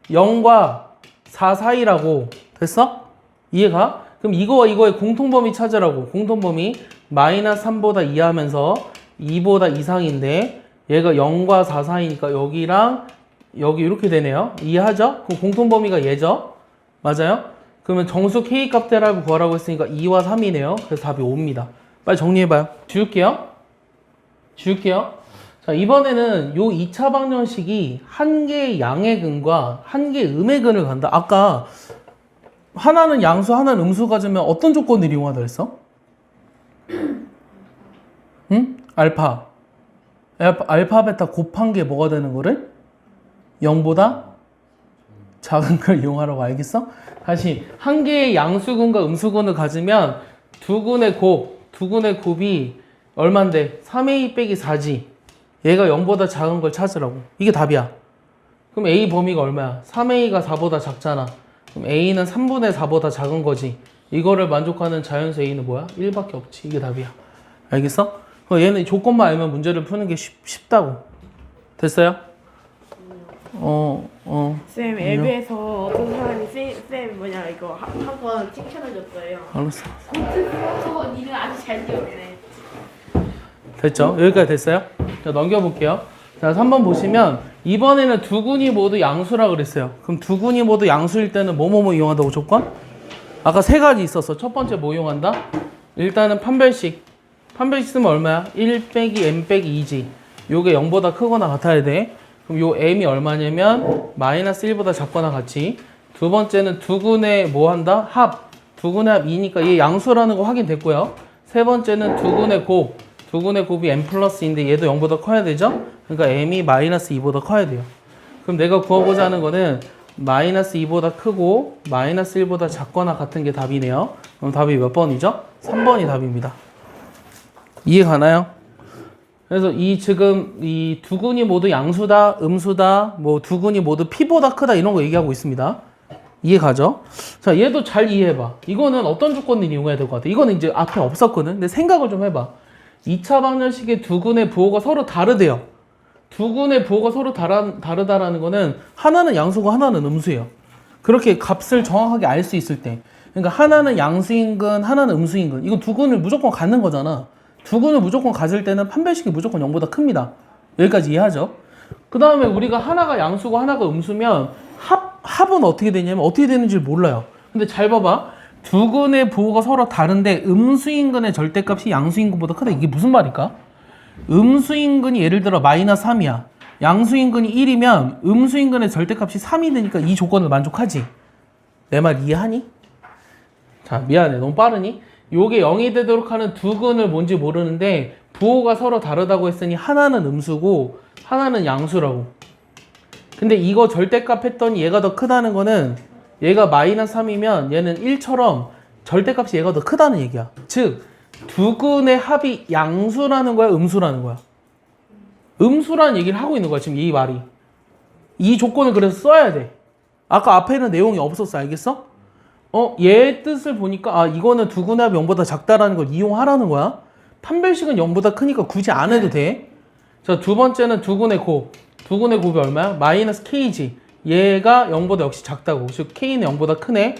0과 4 사이라고. 됐어? 이해가? 그럼 이거와 이거의 공통범위 찾으라고. 공통범위 마이너스 3보다 이하면서 2보다 이상인데 얘가 0과 4 사이니까 여기랑 여기 이렇게 되네요. 이해하죠? 그럼 공통범위가 얘죠? 맞아요? 그러면 정수 K 값 대라고 구하라고 했으니까 2와 3이네요. 그래서 답이 5입니다. 빨리 정리해봐요. 지울게요. 자, 이번에는 요 2차 방정식이 한 개의 양의 근과 한 개의 음의 근을 간다. 아까 하나는 양수, 하나는 음수 가지면 어떤 조건을 이용하다 그랬어? 응? 알파, 베타 곱한 게 뭐가 되는 거를? 0보다 작은 걸 이용하라고. 알겠어? 다시 한 개의 양수근과 음수근을 가지면 두 근의 곱이 얼만데? 3a 빼기 4지. 얘가 0보다 작은 걸 찾으라고. 이게 답이야. 그럼 a 범위가 얼마야? 3a가 4보다 작잖아. 그럼 A는 3분의 4보다 작은 거지. 이거를 만족하는 자연수 A는 뭐야? 1밖에 없지. 이게 답이야. 알겠어? 그럼 얘는 조건만 알면 문제를 푸는 게 쉽다고. 됐어요? 쌤 앱에서 어떤 사람이 쌤 뭐냐 이거 학원 칭찬해줬어요. 알았어. 니는 아주 잘 되었네. 됐죠? 여기까지 됐어요? 자, 넘겨볼게요. 자, 3번 보시면 이번에는 두 군이 모두 양수라 그랬어요. 그럼 두 군이 모두 양수일 때는 뭐뭐뭐 이용한다고 조건? 아까 세 가지 있었어. 첫 번째 뭐 이용한다? 일단은 판별식. 판별식 쓰면 얼마야? 1 빼기 m 빼기 2지. 요게 0보다 크거나 같아야 돼. 그럼 요 m이 얼마냐면 마이너스 1보다 작거나 같이. 두 번째는 두 군의 뭐 한다? 합. 두 군의 합 2니까 얘 양수라는 거 확인됐고요. 세 번째는 두 군의 곱. 두 군의 곱이 m 플러스인데 얘도 0보다 커야 되죠? 그러니까 m이 마이너스 2보다 커야 돼요. 그럼 내가 구하고자 하는 거는 마이너스 2보다 크고 마이너스 1보다 작거나 같은 게 답이네요. 그럼 답이 몇 번이죠? 3번이 답입니다. 이해 가나요? 그래서 지금 이 두 군이 모두 양수다, 음수다, 뭐 두 군이 모두 p보다 크다 이런 거 얘기하고 있습니다. 이해 가죠? 자, 얘도 잘 이해해봐. 이거는 어떤 조건을 이용해야 될 것 같아? 이거는 이제 앞에 없었거든. 근데 생각을 좀 해봐. 2차 방정식의 두 군의 부호가 서로 다르대요. 두 군의 부호가 서로 다르다라는 거는 하나는 양수고 하나는 음수예요. 그렇게 값을 정확하게 알 수 있을 때. 그러니까 하나는 양수인근, 하나는 음수인근. 이거 두 군을 무조건 갖는 거잖아. 두 군을 무조건 가질 때는 판별식이 무조건 0보다 큽니다. 여기까지 이해하죠? 그 다음에 우리가 하나가 양수고 하나가 음수면 합은 어떻게 되냐면 어떻게 되는지 몰라요. 근데 잘 봐봐. 두 군의 부호가 서로 다른데 음수인근의 절대값이 양수인근보다 크다. 이게 무슨 말일까? 음수인근이 예를 들어 마이너스 3이야. 양수인근이 1이면 음수인근의 절대값이 3이 되니까 이 조건을 만족하지. 내 말 이해하니? 자, 미안해. 너무 빠르니? 요게 0이 되도록 하는 두 근을 뭔지 모르는데 부호가 서로 다르다고 했으니 하나는 음수고 하나는 양수라고. 근데 이거 절대값 했더니 얘가 더 크다는 거는 얘가 마이너스 3이면 얘는 1처럼 절대값이 얘가 더 크다는 얘기야. 즉 두 근의 합이 양수라는 거야, 음수라는 거야? 음수라는 얘기를 하고 있는 거야, 지금 이 말이. 이 조건을 그래서 써야 돼. 아까 앞에는 내용이 없었어, 알겠어? 얘 뜻을 보니까 이거는 두 근의 합이 0보다 작다라는 걸 이용하라는 거야. 판별식은 0보다 크니까 굳이 안 해도 돼. 자, 두 번째는 두 근의 곱. 두 근의 곱이 얼마야? 마이너스 k지. 얘가 0보다 역시 작다고. 즉 k는 0보다 크네.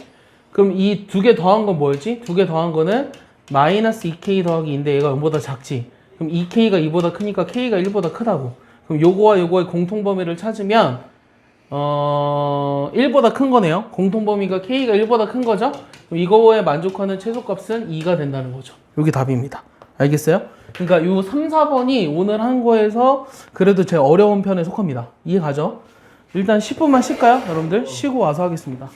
그럼 이 두 개 더한 건 뭐였지? 두 개 더한 거는 마이너스 2k 더하기 2인데 얘가 0보다 작지. 그럼 2k가 2보다 크니까 k가 1보다 크다고. 그럼 요거와 요거의 공통범위를 찾으면 1보다 큰 거네요. 공통범위가 k가 1보다 큰 거죠. 그럼 이거에 만족하는 최소값은 2가 된다는 거죠. 이게 답입니다. 알겠어요? 그러니까 요 3, 4번이 오늘 한 거에서 그래도 제일 어려운 편에 속합니다. 이해 가죠? 일단 10분만 쉴까요? 여러분들 쉬고 와서 하겠습니다.